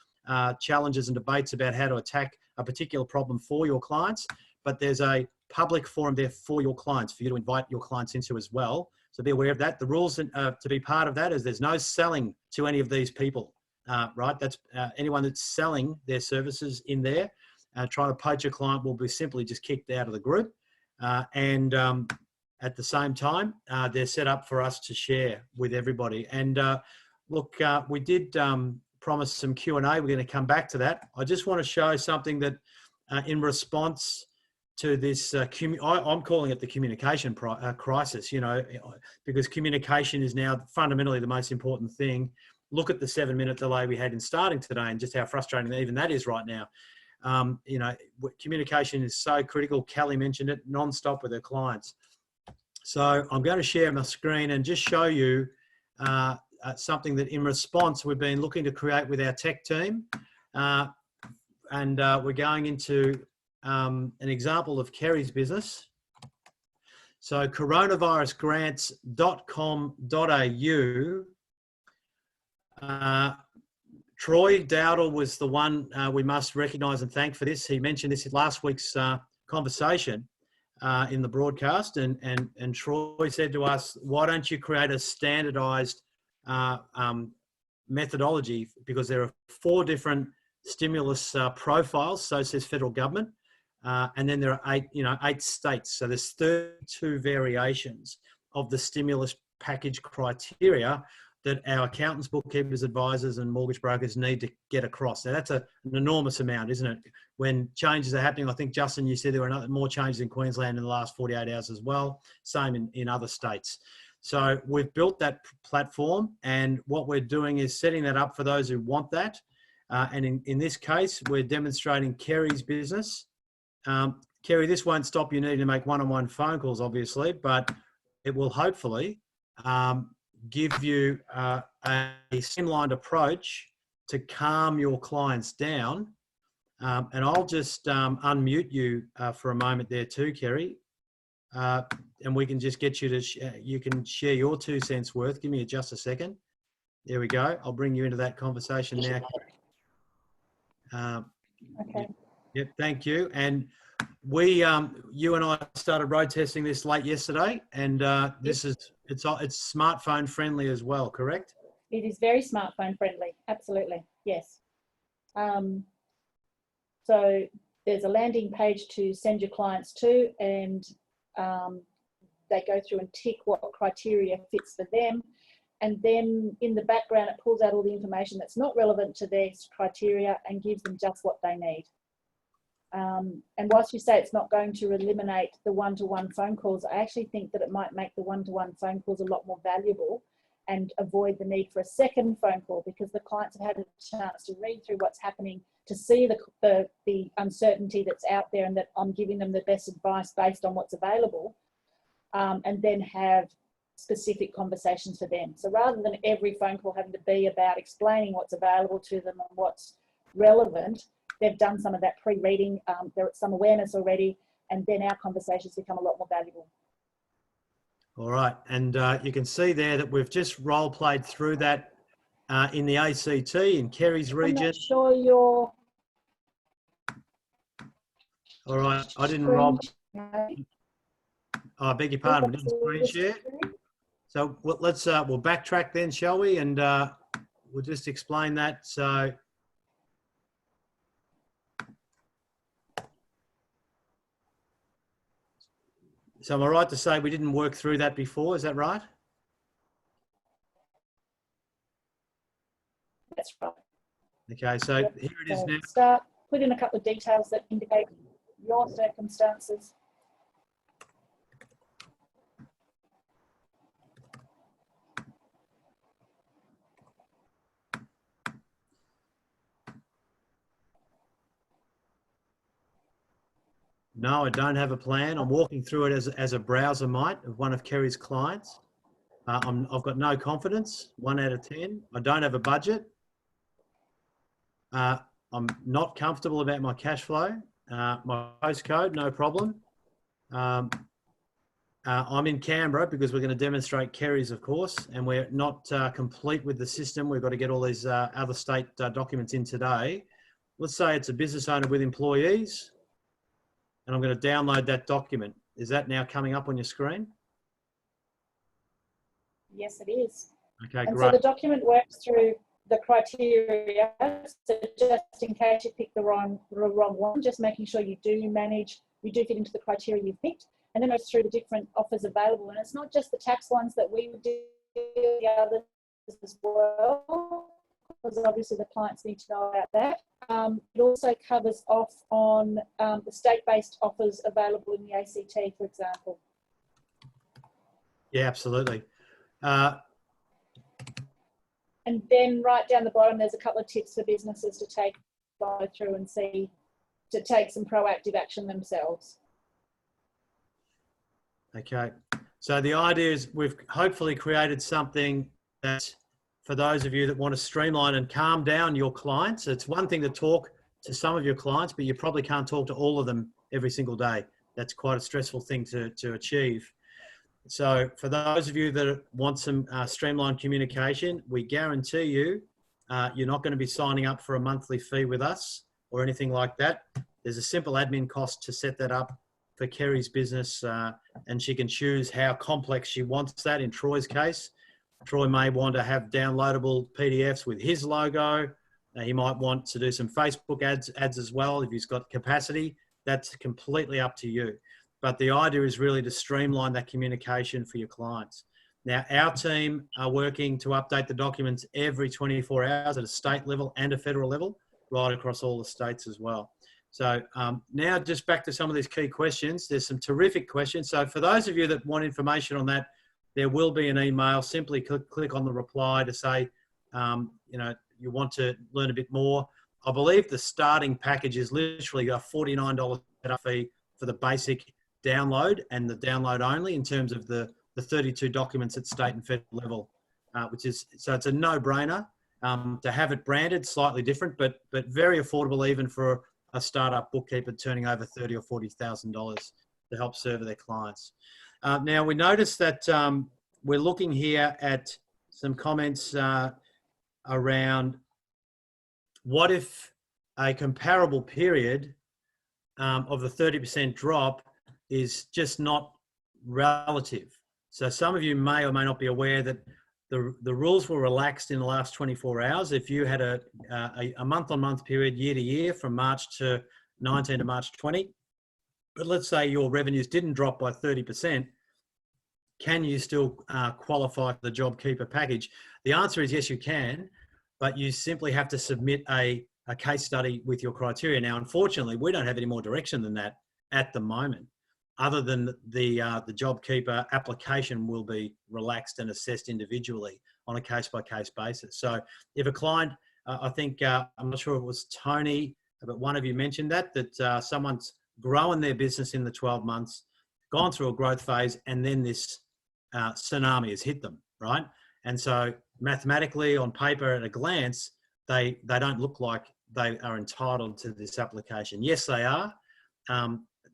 challenges and debates about how to attack a particular problem for your clients. But there's a public forum there for your clients, for you to invite your clients into as well. So be aware of that. The rules to be part of that is there's no selling to any of these people, right? That's anyone that's selling their services in there. Trying to poach a client will be simply just kicked out of the group. And at the same time, they're set up for us to share with everybody. And look, we did promise some Q&A. We're going to come back to that. I just want to show something that in response to this, I'm calling it the communication crisis, you know, because communication is now fundamentally the most important thing. Look at the 7-minute delay we had in starting today and just how frustrating even that is right now. You know, communication is so critical. Kelly mentioned it, non-stop with her clients. So I'm going to share my screen and just show you something that in response we've been looking to create with our tech team. And we're going into an example of Kerry's business. So coronavirusgrants.com.au. Troy Dowdle was the one we must recognise and thank for this. He mentioned this in last week's conversation in the broadcast, and Troy said to us, why don't you create a standardised methodology, because there are 4 different stimulus profiles, so says federal government, and then there are 8 states. So there's 32 variations of the stimulus package criteria that our accountants, bookkeepers, advisors and mortgage brokers need to get across. Now that's an enormous amount, isn't it? When changes are happening, I think, Justin, you said there were more changes in Queensland in the last 48 hours as well, same in other states. So we've built that platform, and what we're doing is setting that up for those who want that. And in this case, we're demonstrating Kerry's business. Kerry, this won't stop you needing to make one-on-one phone calls, obviously, but it will hopefully give you a streamlined approach to calm your clients down. And I'll just unmute you for a moment there too, Kerry. And we can just get you to, you can share your 2 cents worth. Give me just a second. There we go. I'll bring you into that conversation now. Okay. Yep, thank you. And we, you and I started road testing this late yesterday, and this is, it's smartphone friendly as well, correct? It is very smartphone friendly, absolutely, yes. So there's a landing page to send your clients to, and they go through and tick what criteria fits for them. And then in the background, it pulls out all the information that's not relevant to their criteria and gives them just what they need. And whilst you say it's not going to eliminate the one-to-one phone calls, I actually think that it might make the one-to-one phone calls a lot more valuable and avoid the need for a second phone call, because the clients have had a chance to read through what's happening, to see the uncertainty that's out there, and that I'm giving them the best advice based on what's available, and then have specific conversations for them. So rather than every phone call having to be about explaining what's available to them and what's relevant, they've done some of that pre-reading, there's some awareness already, and then our conversations become a lot more valuable. All right, and you can see there that we've just role-played through that in the ACT, in Kerry's region. I'm not sure you're... All right, I didn't roll... Oh, I beg your pardon, we didn't screen share. So let's, we'll backtrack then, shall we? And we'll just explain that. So So am I right to say we didn't work through that before? Is that right? That's right. Okay, so Yep. here it is So now. start, put in a couple of details that indicate your circumstances. No, I don't have a plan. I'm walking through it as a browser might of one of Kerry's clients. I've got no confidence, 1 out of 10. I don't have a budget. I'm not comfortable about my cash flow. My postcode, no problem. I'm in Canberra because we're going to demonstrate Kerry's, of course, and we're not complete with the system. We've got to get all these other state documents in today. Let's say it's a business owner with employees, and I'm going to download that document. Is that now coming up on your screen? Yes, it is. Okay, And great. so the document works through the criteria. So just in case you pick the wrong one, just making sure you do manage, you do fit into the criteria you've picked, and then goes through the different offers available. And it's not just the tax ones that we would do, the others as well, because obviously the clients need to know about that. It also covers off on the state-based offers available in the ACT, for example. Yeah, absolutely. And then right down the bottom, there's a couple of tips for businesses to go through and see, to take some proactive action themselves. Okay. So the idea is we've hopefully created something that for those of you that want to streamline and calm down your clients, it's one thing to talk to some of your clients, but you probably can't talk to all of them every single day. That's quite a stressful thing to achieve. So for those of you that want some streamlined communication, we guarantee you, you're not going to be signing up for a monthly fee with us or anything like that. There's a simple admin cost to set that up for Kerry's business, and she can choose how complex she wants that. In Troy's case, Troy may want to have downloadable PDFs with his logo. He might want to do some Facebook ads as well if he's got capacity. That's completely up to you. But the idea is really to streamline that communication for your clients. Now, our team are working to update the documents every 24 hours at a state level and a federal level, right across all the states as well. So now just back to some of these key questions. There's some terrific questions. So for those of you that want information on that, there will be an email. Simply click on the reply to say, you know, you want to learn a bit more. I believe the starting package is literally a $49 setup fee for the basic download and the download only in terms of the 32 documents at state and federal level, which is, so it's a no-brainer to have it branded, slightly different, but very affordable even for a startup bookkeeper turning over $30,000 or $40,000 to help serve their clients. Now we noticed that we're looking here at some comments around what if a comparable period of the 30% drop is just not relative. So some of you may or may not be aware that the rules were relaxed in the last 24 hours. If you had a month-on-month period, year to year, from March to 19 to March 20, but let's say your revenues didn't drop by 30%, can you still qualify for the JobKeeper package? The answer is yes, you can, but you simply have to submit a case study with your criteria. Now, unfortunately, we don't have any more direction than that at the moment, other than the JobKeeper application will be relaxed and assessed individually on a case-by-case basis. So if a client, I think, I'm not sure if it was Tony, but one of you mentioned that someone's grown their business in the 12 months, gone through a growth phase, and then this tsunami has hit them, right? And so mathematically, on paper, at a glance, they don't look like they are entitled to this application. Yes, they are.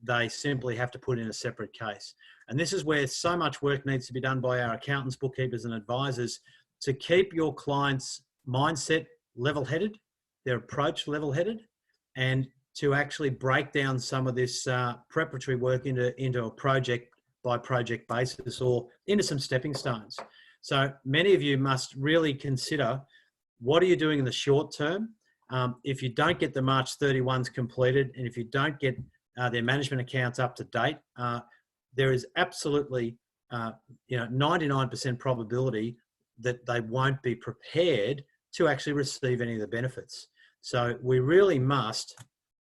They simply have to put in a separate case. And this is where so much work needs to be done by our accountants, bookkeepers, and advisors to keep your clients' mindset level-headed, their approach level-headed, and to actually break down some of this preparatory work into a project-by-project basis or into some stepping stones. So many of you must really consider, what are you doing in the short term? If you don't get the March 31s completed, and if you don't get their management accounts up to date, there is absolutely, 99% probability that they won't be prepared to actually receive any of the benefits. So we really must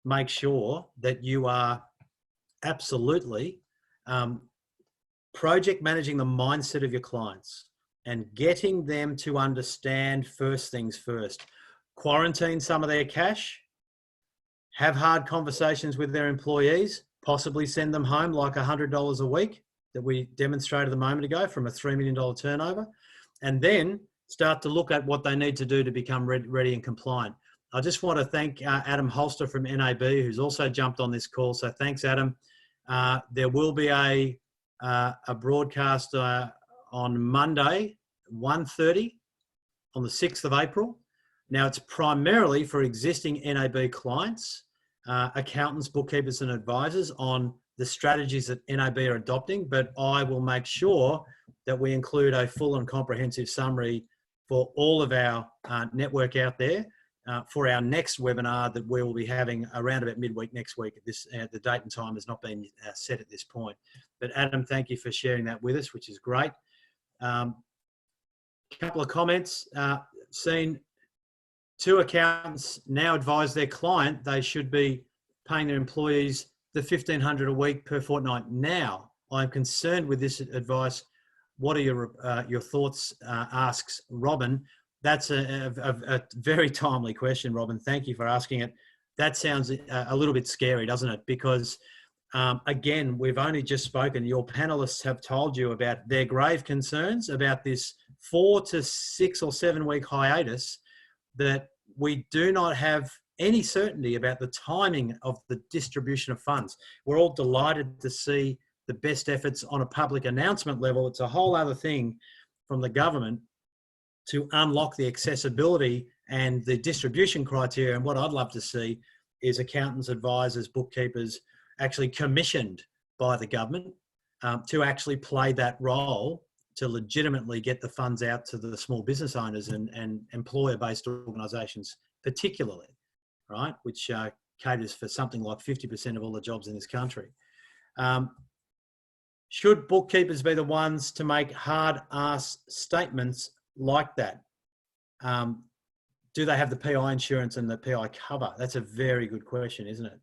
make sure that you are absolutely project managing the mindset of your clients and getting them to understand first things first. Quarantine some of their cash, have hard conversations with their employees, possibly send them home like $100 a week that we demonstrated a moment ago from a $3 million turnover, and then start to look at what they need to do to become ready and compliant. I just want to thank Adam Holster from NAB, who's also jumped on this call. So thanks, Adam. There will be a broadcast on Monday, 1:30 on the 6th of April. Now, it's primarily for existing NAB clients, accountants, bookkeepers and advisors on the strategies that NAB are adopting, but I will make sure that we include a full and comprehensive summary for all of our network out there for our next webinar that we will be having around about midweek next week. The date and time has not been set at this point. But Adam, thank you for sharing that with us, which is great. A couple of comments. Seen 2 accountants now advise their client they should be paying their employees the $1,500 a week per fortnight. Now, I'm concerned with this advice. What are your thoughts? Asks Robin. That's a very timely question, Robin. Thank you for asking it. That sounds a little bit scary, doesn't it? Because again, we've only just spoken. Your panelists have told you about their grave concerns about this 4 to 6 or 7 week hiatus, that we do not have any certainty about the timing of the distribution of funds. We're all delighted to see the best efforts on a public announcement level. It's a whole other thing from the government to unlock the accessibility and the distribution criteria. And what I'd love to see is accountants, advisors, bookkeepers actually commissioned by the government to actually play that role to legitimately get the funds out to the small business owners and employer-based organisations particularly, right, which caters for something like 50% of all the jobs in this country. Should bookkeepers be the ones to make hard-ass statements like that? Do they have the PI insurance and the PI cover? That's a very good question, isn't it?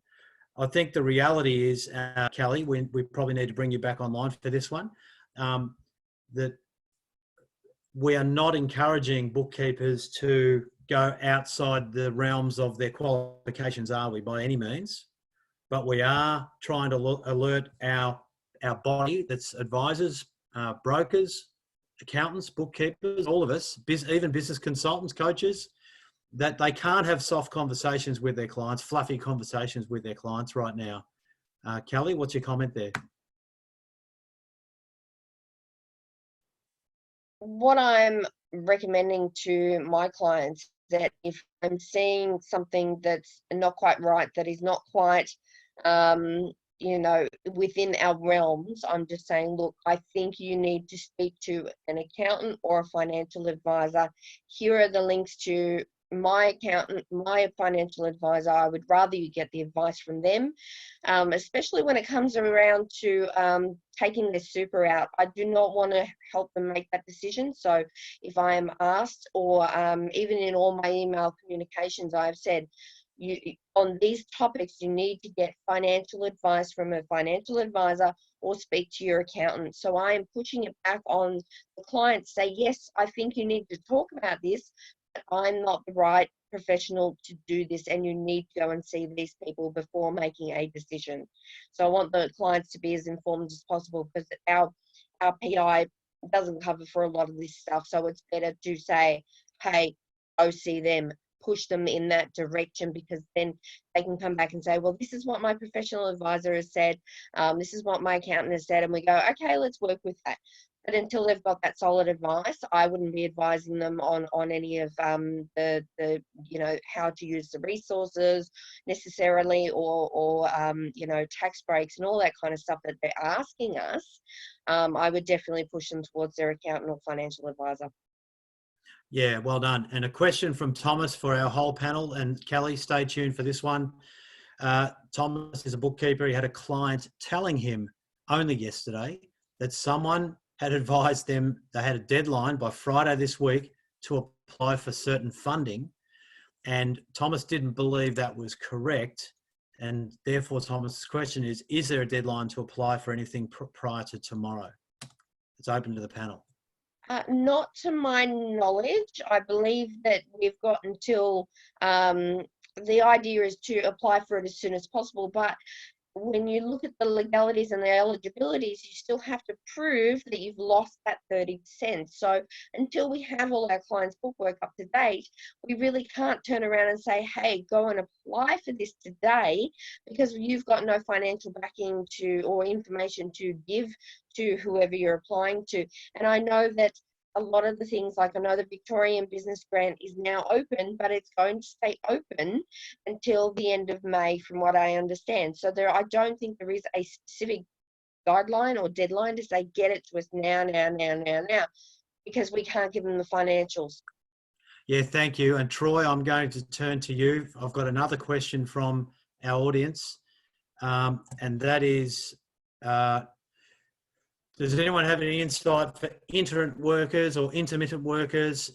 I think the reality is, Kelly, we probably need to bring you back online for this one, that we are not encouraging bookkeepers to go outside the realms of their qualifications, are we, by any means? But we are trying to alert our body, that's advisors, brokers, accountants, bookkeepers, all of us, even business consultants, coaches, that they can't have soft conversations with their clients, fluffy conversations with their clients right now. Kelly, what's your comment there? What I'm recommending to my clients, that if I'm seeing something that's not quite right, that is not quite, within our realms, I'm just saying, look, I think you need to speak to an accountant or a financial advisor. Here are the links to my accountant, my financial advisor. I would rather you get the advice from them, especially when it comes around to taking their super out. I do not want to help them make that decision. So if I am asked, or even in all my email communications, I have said, on these topics, you need to get financial advice from a financial advisor or speak to your accountant. So I am pushing it back on the client. Say, yes, I think you need to talk about this, but I'm not the right professional to do this, and you need to go and see these people before making a decision. So I want the clients to be as informed as possible, because our PI doesn't cover for a lot of this stuff. So it's better to say, hey, go see them, push them in that direction, because then they can come back and say, well, this is what my professional advisor has said, this is what my accountant has said, and we go, okay, let's work with that. But until they've got that solid advice, I wouldn't be advising them on any of the how to use the resources necessarily, or tax breaks and all that kind of stuff that they're asking us. I would definitely push them towards their accountant or financial advisor. Yeah, well done. And a question from Thomas for our whole panel. And Kelly, stay tuned for this one. Thomas is a bookkeeper. He had a client telling him only yesterday, that someone had advised them they had a deadline by Friday this week to apply for certain funding. And Thomas didn't believe that was correct. And therefore, Thomas's question is there a deadline to apply for anything prior to tomorrow? It's open to the panel. Not to my knowledge. I believe that we've got until, the idea is to apply for it as soon as possible, but when you look at the legalities and the eligibilities, you still have to prove that you've lost that 30%. So until we have all our clients' bookwork up to date, we really can't turn around and say, hey, go and apply for this today, because you've got no financial backing to or information to give to whoever you're applying to. And I know that a lot of the things, like I know the Victorian Business Grant is now open, but it's going to stay open until the end of May, from what I understand. So I don't think there is a specific guideline or deadline to say get it to us now, because we can't give them the financials. Yeah, thank you. And Troy, I'm going to turn to you. I've got another question from our audience, and that is, does anyone have any insight for intermittent workers or intermittent workers,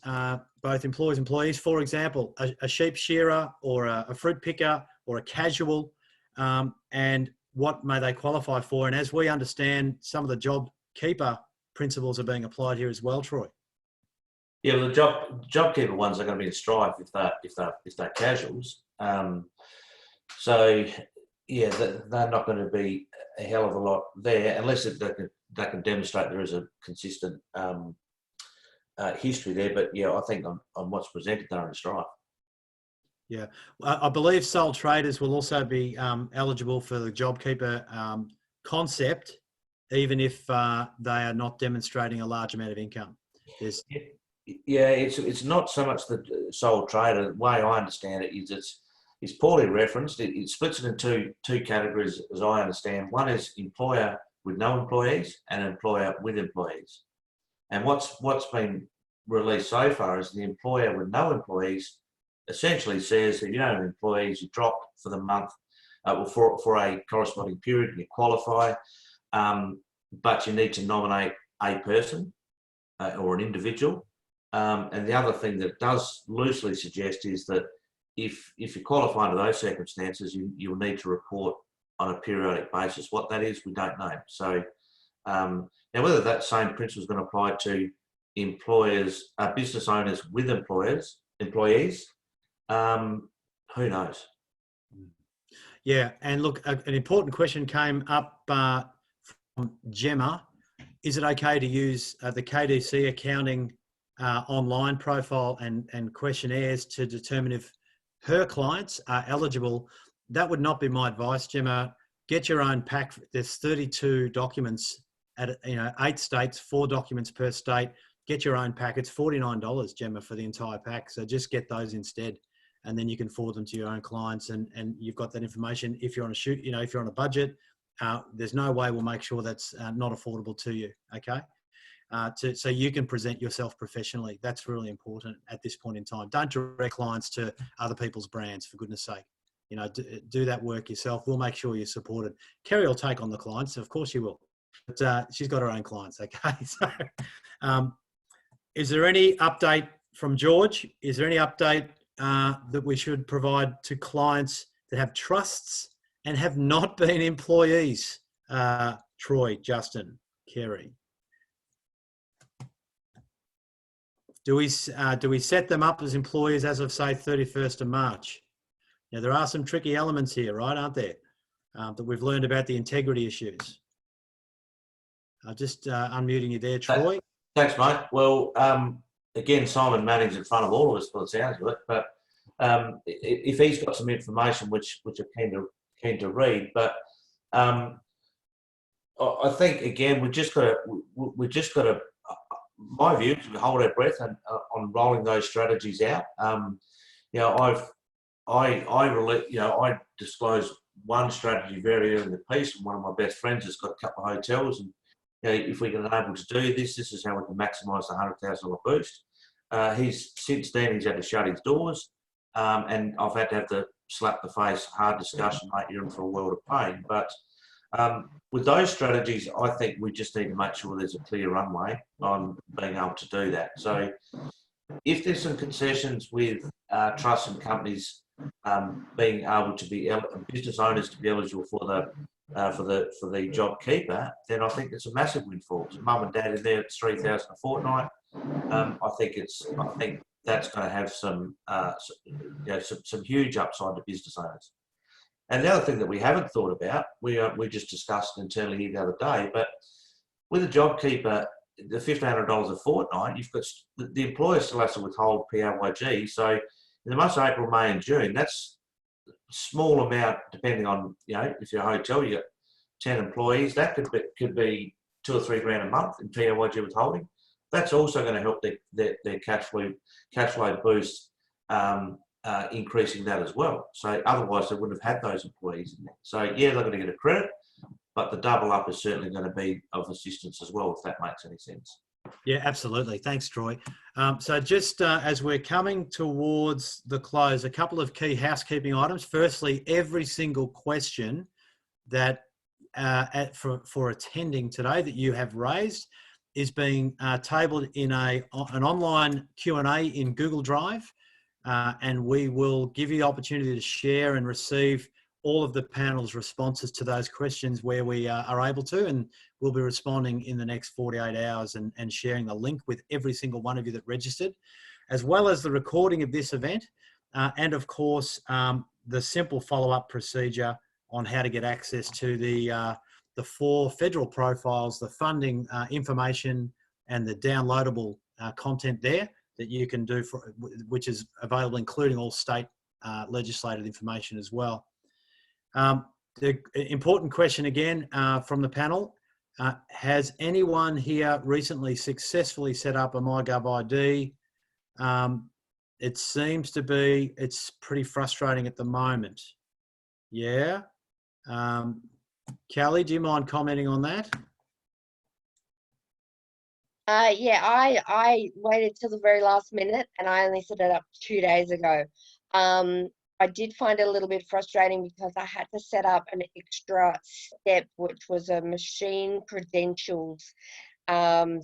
both employees and employees? For example, a sheep shearer or a fruit picker or a casual, and what may they qualify for? And as we understand, some of the job keeper principles are being applied here as well, Troy. Yeah, well, the job keeper ones are going to be in strife if they're casuals. So yeah, they're not going to be a hell of a lot there unless they can demonstrate there is a consistent history there. But yeah, I think on what's presented, they're in strife. Yeah, I believe sole traders will also be eligible for the JobKeeper concept, even if they are not demonstrating a large amount of income. Yeah, it's not so much the sole trader. The way I understand it is it's poorly referenced. It splits it into two categories, as I understand. One is employer with no employees and employer with employees. And what's been released so far is the employer with no employees essentially says that you don't have employees, you drop for the month, for a corresponding period, you qualify, but you need to nominate a person or an individual. And the other thing that it does loosely suggest is that if you qualify under those circumstances, you'll need to report on a periodic basis. What that is, we don't know. So now whether that same principle is going to apply to employers, business owners with employees, who knows? Yeah, and look, an important question came up from Gemma. Is it okay to use the KDC accounting online profile and questionnaires to determine if her clients are eligible? That would not be my advice, Gemma. Get your own pack. There's 32 documents at 8 states, 4 documents per state. Get your own pack. It's $49, Gemma, for the entire pack. So just get those instead, and then you can forward them to your own clients, and you've got that information. If you're on a shoot, if you're on a budget, there's no way we'll make sure that's not affordable to you. Okay. So you can present yourself professionally. That's really important at this point in time. Don't direct clients to other people's brands, for goodness sake. Do that work yourself. We'll make sure you're supported. Kerry will take on the clients. Of course you will. But she's got her own clients, okay? So is there any update from George? Is there any update that we should provide to clients that have trusts and have not been employees? Troy, Justin, Kerry. Do we set them up as employees as of, say, 31st of March? Now, there are some tricky elements here, right, aren't there, that we've learned about the integrity issues. Just unmuting you there, Troy. Thanks, mate. Well, again, Simon Manning's in front of all of us, by the sounds of it, but if he's got some information which I'm keen to read, but I think, again, we just got to, my view is we hold our breath and on rolling those strategies out. I disclosed one strategy very early in the piece, and one of my best friends has got a couple of hotels, and if we can enable to do this is how we can maximise the $100,000 boost. Since then he's had to shut his doors, and I've had to have the slap the face hard discussion, mate, you're in for a world of pain. But With those strategies, I think we just need to make sure there's a clear runway on being able to do that. So if there's some concessions with trusts and companies being able to be business owners to be eligible for the job keeper, then I think it's a massive windfall. So mum and dad in there, it's $3,000 a fortnight. I think that's going to have some huge upside to business owners. And the other thing that we haven't thought about, we just discussed internally here the other day, but with a job keeper, the $1,500 a fortnight, you've got the employer still has to withhold PAYG. So in the months of April, May, and June, that's a small amount depending on, if you're a hotel, you got 10 employees, that could be $2 or $3 grand a month in PAYG withholding. That's also going to help their cash flow boost, increasing that as well. So otherwise they wouldn't have had those employees in there. So yeah, they're going to get a credit, but the double up is certainly going to be of assistance as well, if that makes any sense. Yeah, absolutely. Thanks, Troy. So just as we're coming towards the close, a couple of key housekeeping items. Firstly, every single question that for attending today that you have raised is being tabled in an online Q&A in Google Drive, and we will give you the opportunity to share and receive all of the panel's responses to those questions where we are able to, and we'll be responding in the next 48 hours and sharing the link with every single one of you that registered, as well as the recording of this event, and of course, the simple follow-up procedure on how to get access to the 4 federal profiles, the funding information, and the downloadable content there that you can do, which is available, including all state legislative information as well. The important question again from the panel, has anyone here recently successfully set up a MyGov ID? It seems to be, it's pretty frustrating at the moment. Yeah. Kelly, do you mind commenting on that? Yeah, I waited till the very last minute and I only set it up 2 days ago. I did find it a little bit frustrating because I had to set up an extra step, which was a machine credentials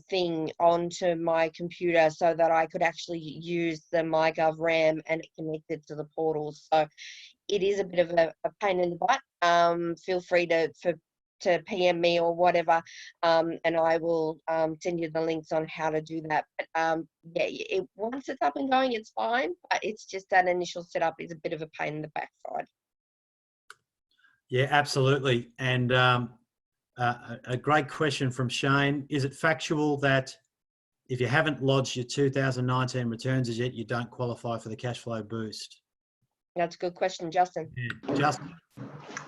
thing onto my computer so that I could actually use the MyGov RAM and it connected to the portal. So it is a bit of a pain in the butt. Feel free to PM me or whatever, and I will send you the links on how to do that. But yeah, once it's up and going, it's fine, but it's just that initial setup is a bit of a pain in the backside. Yeah, absolutely. And a great question from Shane. Is it factual that if you haven't lodged your 2019 returns as yet, you don't qualify for the cash flow boost? That's a good question, Justin. Yeah. Justin.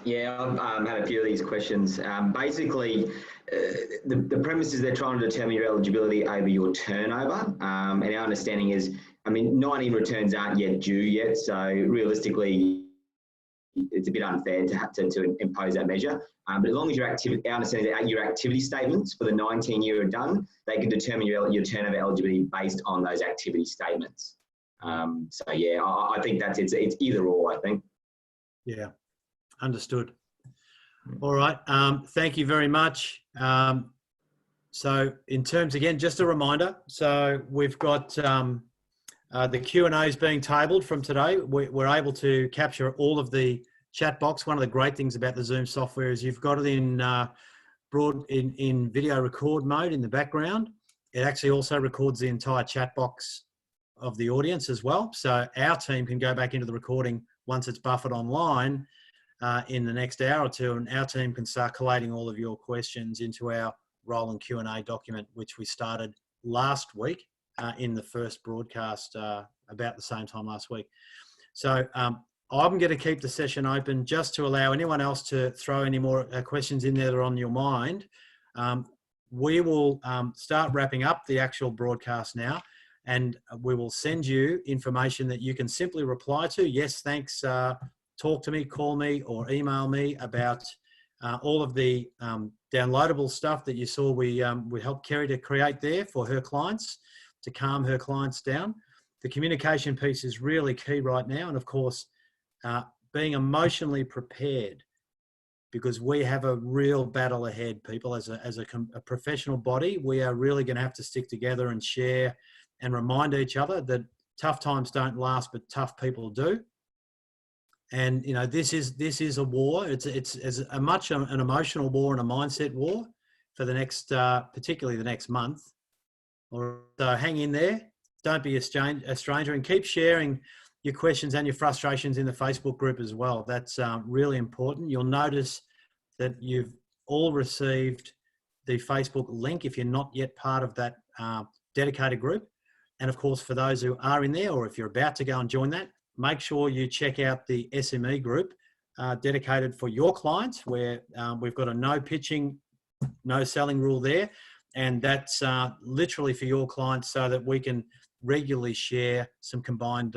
Yeah, I've had a few of these questions. Basically, the premise is they're trying to determine your eligibility over your turnover. And our understanding is, 19 returns aren't yet due yet. So realistically, it's a bit unfair to have to impose that measure. But as long as your activity statements for the 19 year are done, they can determine your turnover eligibility based on those activity statements. So yeah, I think it's either or, I think. Yeah, understood. All right, thank you very much. So in terms, again, just a reminder, so we've got the Q&As being tabled from today. We're able to capture all of the chat box. One of the great things about the Zoom software is you've got it in video record mode in the background. It actually also records the entire chat box of the audience as well. So our team can go back into the recording once it's buffered online in the next hour or two, and our team can start collating all of your questions into our rolling Q&A document, which we started last week in the first broadcast about the same time last week. So I'm going to keep the session open just to allow anyone else to throw any more questions in there that are on your mind. We will start wrapping up the actual broadcast now, and we will send you information that you can simply reply to. Yes, thanks. Talk to me, call me, or email me about all of the downloadable stuff that you saw we helped Kerry to create there for her clients, to calm her clients down. The communication piece is really key right now. And of course, being emotionally prepared because we have a real battle ahead, people. As a professional body, we are really going to have to stick together and share and remind each other that tough times don't last, but tough people do. And you know, this is a war. It's as much an emotional war and a mindset war for the next, particularly the next month. So hang in there. Don't be a stranger, and keep sharing your questions and your frustrations in the Facebook group as well. That's really important. You'll notice that you've all received the Facebook link if you're not yet part of that dedicated group. And of course, for those who are in there, or if you're about to go and join that, make sure you check out the SME group dedicated for your clients, where we've got a no pitching, no selling rule there. And that's literally for your clients, so that we can regularly share some combined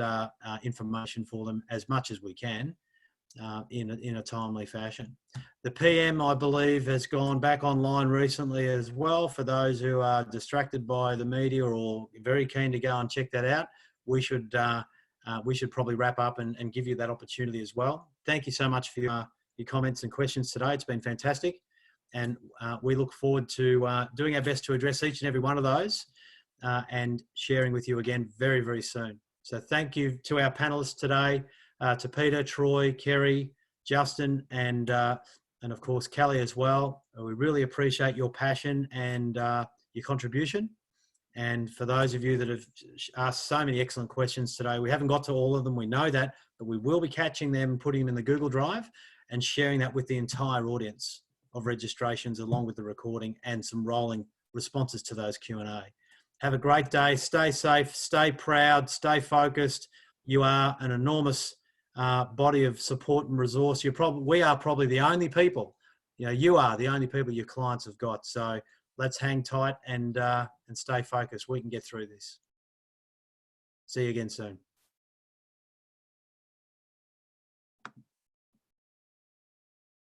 information for them as much as we can in a timely fashion. The PM, I believe, has gone back online recently as well. For those who are distracted by the media or very keen to go and check that out, we should probably wrap up and give you that opportunity as well. Thank you so much for your comments and questions today. It's been fantastic. And we look forward to doing our best to address each and every one of those and sharing with you again very, very soon. So thank you to our panelists today, to Peter, Troy, Kerry, Justin, and of course, Kelly as well. We really appreciate your passion and your contribution. And for those of you that have asked so many excellent questions today, we haven't got to all of them, we know that, but we will be catching them and putting them in the Google Drive and sharing that with the entire audience of registrations, along with the recording and some rolling responses to those Q&A. Have a great day. Stay safe, stay proud, stay focused. You are an enormous body of support and resource. We are probably the only people, you are the only people your clients have got. So let's hang tight and stay focused. We can get through this. See you again soon.